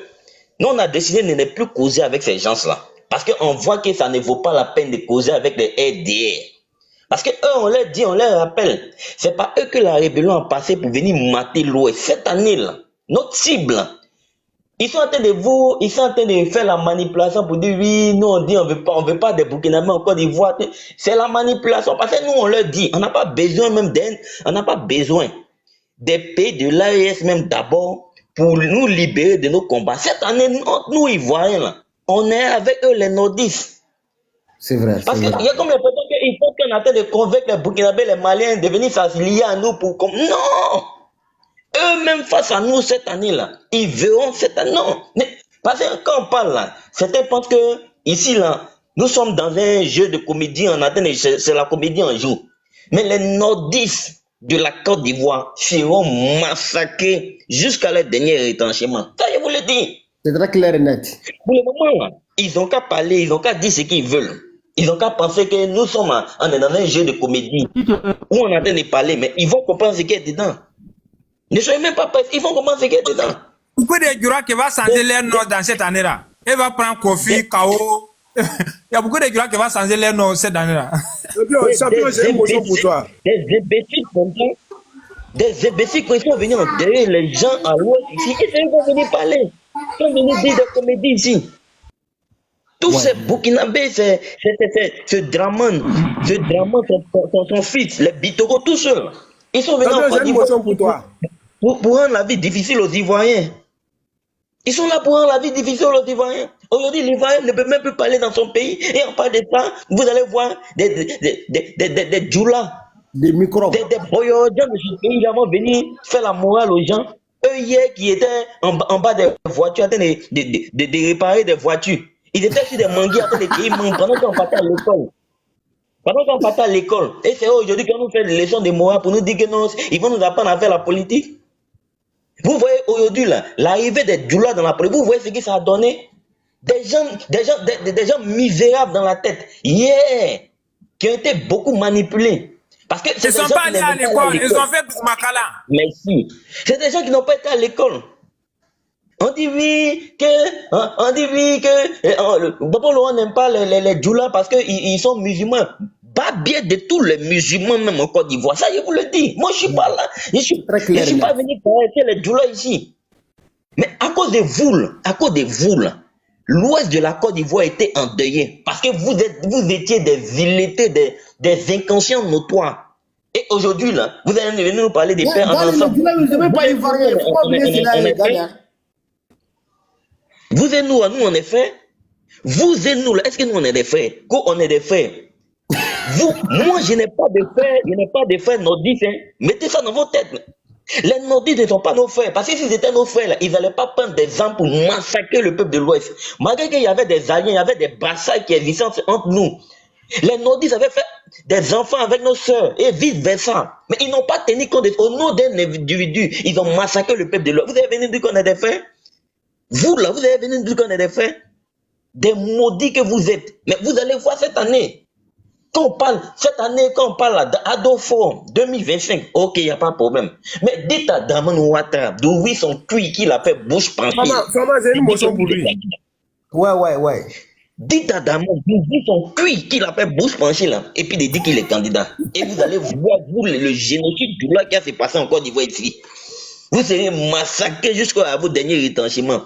Nous, on a décidé de ne plus causer avec ces gens-là. Parce qu'on voit que ça ne vaut pas la peine de causer avec les RDR. Parce que eux, on leur dit, on leur rappelle. C'est pas eux que la rébellion a passé pour venir mater l'Ouest. Cette année-là, notre cible, ils sont en train de faire la manipulation pour dire oui, nous on dit on veut pas des Burkinabés en Côte d'Ivoire. C'est la manipulation. Parce que nous on leur dit, on n'a pas besoin même on n'a pas besoin des pays de l'AES même d'abord pour nous libérer de nos combats. Cette année, nous Ivoiriens là, on est avec eux les nordistes. C'est vrai. Parce qu'il y a comme l'impression qu'il faut qu'on attende de convaincre les Burkinabés, les Maliens de venir s'assilier à nous pour comme non. Eux-mêmes face à nous cette année-là, ils verront cette année. Non, mais parce que quand on parle là, certains pensent que ici là, nous sommes dans un jeu de comédie, c'est la comédie en joue. Mais les nordistes de la Côte d'Ivoire seront massacrés jusqu'à leur dernier retranchement. Ça, je vous le dis. C'est très clair et net. Pour le moment, là, ils n'ont qu'à parler, ils n'ont qu'à dire ce qu'ils veulent. Ils n'ont qu'à penser que nous sommes dans un jeu de comédie où on est en train de parler, mais ils vont comprendre ce qu'il y a dedans. Ne soyez même pas pressés, ils vont comprendre ce qu'il y a dedans. Pourquoi des Jura qui va changer leur nom dans cette année-là? Elle va prendre Kofi, Kao. Il y a beaucoup de Jura qui va changer leur nom cette année-là. Des imbéciles comme ça. Des imbéciles qui sont venus enterrer les gens à l'ouest ici. Ils vont venir parler. Ils vont venir dire des comédies ici. Tous ces Burkinabés, ce Draman, son fils, les Bitoro, tous ceux, ils sont venus en Côte d'Ivoire pour rendre la vie difficile aux Ivoiriens. Ils sont là pour rendre la vie difficile aux Ivoiriens. Aujourd'hui, l'Ivoirien ne peut même plus parler dans son pays. Et en parlant de ça, vous allez voir des djoulas, des microbes, des boyodjans de ce pays, ils vont venir faire la morale aux gens. Eux, hier, qui étaient en bas des voitures, en train de réparer des voitures. Ils étaient sur des manguiers en train de crier pendant qu'on partait à l'école. Pendant qu'on partait à l'école. Et c'est aujourd'hui qu'on nous fait des leçons de morale pour nous dire que non, ils vont nous apprendre à faire la politique. Vous voyez aujourd'hui l'arrivée des djoulas dans la politique, vous voyez ce que ça a donné? Des gens misérables dans la tête, qui ont été beaucoup manipulés. Parce que ils ne sont pas allés à l'école, ils ont fait Makala. Merci. C'est des gens qui n'ont pas été à l'école. On dit oui que Bobo Laurent n'aime pas les djoulas parce qu'ils sont musulmans. Pas bien de tous les musulmans, même en Côte d'Ivoire. Ça, je vous le dis. Moi, je ne suis pas là. Je ne suis pas venu pour arrêter les djoulas ici. Mais à cause de vous, l'ouest de la Côte d'Ivoire était endeuillé. Parce que vous étiez des illettrés, des inconscients notoires. Et aujourd'hui, là, vous allez venir nous parler des pères en ensemble. Vous et nous, en effet. Vous et nous, est-ce que nous, on est des frères? On est des frères. Moi, je n'ai pas de frères nordistes. Hein. Mettez ça dans vos têtes. Les nordistes ne sont pas nos frères. Parce que s'ils étaient nos frères, là, ils n'allaient pas prendre des armes pour massacrer le peuple de l'Ouest. Malgré qu'il y avait des alliés, il y avait des batailles qui existaient entre nous. Les nordistes avaient fait des enfants avec nos sœurs et vice-versa. Mais ils n'ont pas tenu compte au nom d'un individu. Ils ont massacré le peuple de l'Ouest. Vous avez venu dire qu'on est des frères? Vous, là, vous avez venu dire qu'on est des frères? Des maudits que vous êtes. Mais vous allez voir cette année. Cette année, quand on parle d'Adofo 2025, ok, il n'y a pas de problème. Mais dites à Draman Ouattara d'ouvrir son cul qu'il a fait bouche penchée. Maman, j'ai une motion pour lui. Ouais. Dites à Draman d'ouvrir son cul qu'il a fait bouche penchée là, et puis de dire qu'il est candidat. Et vous allez voir, vous, le génocide du là qui a s'est passé en Côte d'Ivoire ici. Vous serez massacrés jusqu'à vos derniers retranchements.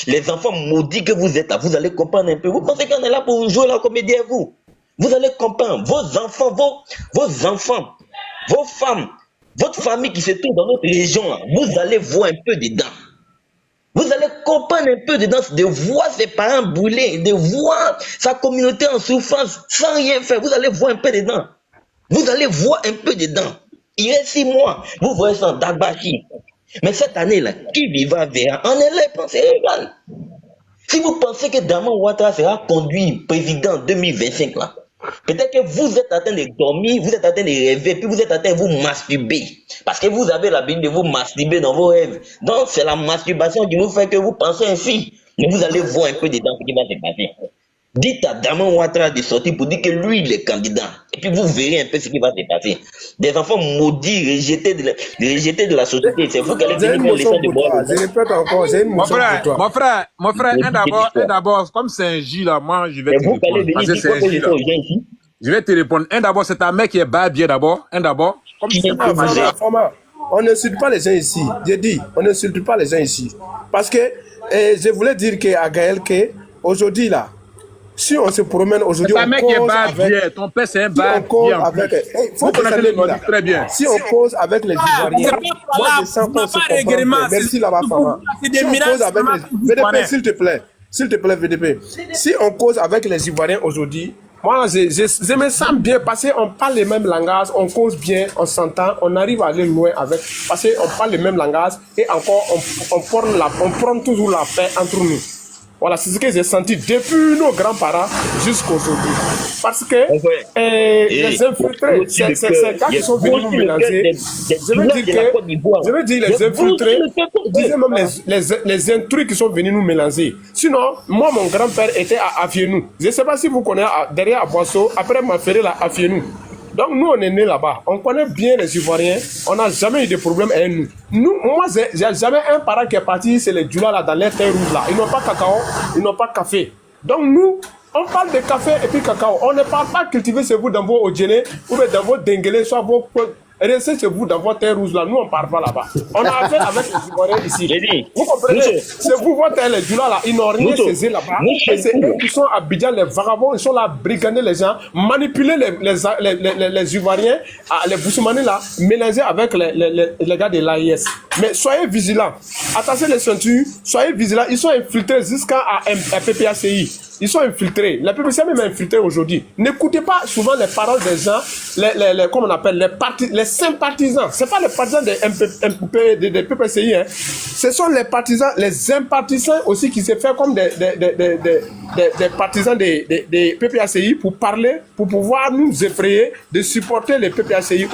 Les enfants maudits que vous êtes là, vous allez comprendre un peu. Vous pensez qu'on est là pour jouer la comédie à vous? Vous allez comprendre, vos enfants, vos femmes, votre famille qui se trouve dans notre région, là, vous allez voir un peu dedans. Vous allez comprendre un peu dedans, de voir ses parents brûlés, de voir sa communauté en souffrance sans rien faire. Vous allez voir un peu dedans. Vous allez voir un peu dedans. Il reste 6 mois, vous voyez ça en Dagbachi. Mais cette année-là, qui vivra verra. En LA, pensez égal. Si vous pensez que Draman Ouattara sera conduit président en 2025, là, peut-être que vous êtes en train de dormir, vous êtes en train de rêver, puis vous êtes en train de vous masturber. Parce que vous avez l'habitude de vous masturber dans vos rêves. Donc c'est la masturbation qui vous fait que vous pensez ainsi. Mais vous allez voir un peu dedans ce qui va se passer. Dites à Draman Ouattara de sortir pour dire que lui, il est candidat. Et puis vous verrez un peu ce qui va se passer. Des enfants maudits, rejetés de la société. C'est vous qui allez venir faire les leçons de bois. Je répète encore, j'ai une motion pour toi. Mon frère, un d'abord, comme c'est un J là, moi, je vais te répondre. Parce que c'est un J là. Je vais te répondre. Un d'abord, c'est ta mère qui est barbier d'abord. Un d'abord. Comme c'est pas majé. On n'insulte pas les gens ici. J'ai dit, on n'insulte pas les gens ici. Parce que je voulais dire à Gaël qu'aujourd'hui là, si on se promène aujourd'hui, ta mère qui est barbier, ton père c'est un barbier. Vous connaissez le nom très bien. Si on cause avec les Ivoiriens, moi je sens qu'on se comprend. Merci là-bas, Fama. Si on cause avec les VDP, s'il te plaît, VDP. Si on cause avec les Ivoiriens aujourd'hui, moi je me sens bien parce qu'on parle les mêmes langages, on cause bien, on s'entend, on arrive à aller loin avec, parce qu'on parle les mêmes langages et encore on prend toujours la paix entre nous. Voilà, c'est ce que j'ai senti depuis nos grands-parents jusqu'aujourd'hui. Parce que les infiltrés, ces gars qui sont venus nous mélanger, je veux dire les infiltrés, disais même les intrus qui sont venus nous mélanger. Sinon, moi, mon grand-père était à Afienou. Je ne sais pas si vous connaissez, derrière à Boisseau, après m'a fait à Afienou. Donc nous, on est nés là-bas. On connaît bien les Ivoiriens. On n'a jamais eu de problème avec nous. Moi, j'ai jamais un parent qui est parti, c'est les Djoula là, dans les terres rouges là. Ils n'ont pas cacao, ils n'ont pas café. Donc nous, on parle de café et puis cacao. On ne parle pas cultiver chez vous dans vos Odjene ou dans vos Denguele, soit vos... Restez chez vous dans votre terre rouge là, nous on ne parle pas là-bas. On a affaire avec les Ivoiriens ici. Vous comprenez? C'est vous, votre terre, les Djoula là, ils n'ont rien saisi là-bas. C'est eux qui sont à Abidjan, les vagabonds, ils sont là à brigander les gens, manipuler les Ivoiriens, les Boussoumani là, mélanger avec les gars de l'AIS. Mais soyez vigilants. Attachez les ceintures, soyez vigilants. Ils sont infiltrés jusqu'à PPACI. Ils sont infiltrés. La PPC même infiltrés aujourd'hui. N'écoutez pas souvent les paroles des gens, comment on appelle, les sympathisants. C'est pas les partisans des PPCI, hein. Ce sont les partisans, les sympathisants aussi qui se font comme des partisans des PPACI pour parler, pour pouvoir nous effrayer de supporter les PPACI.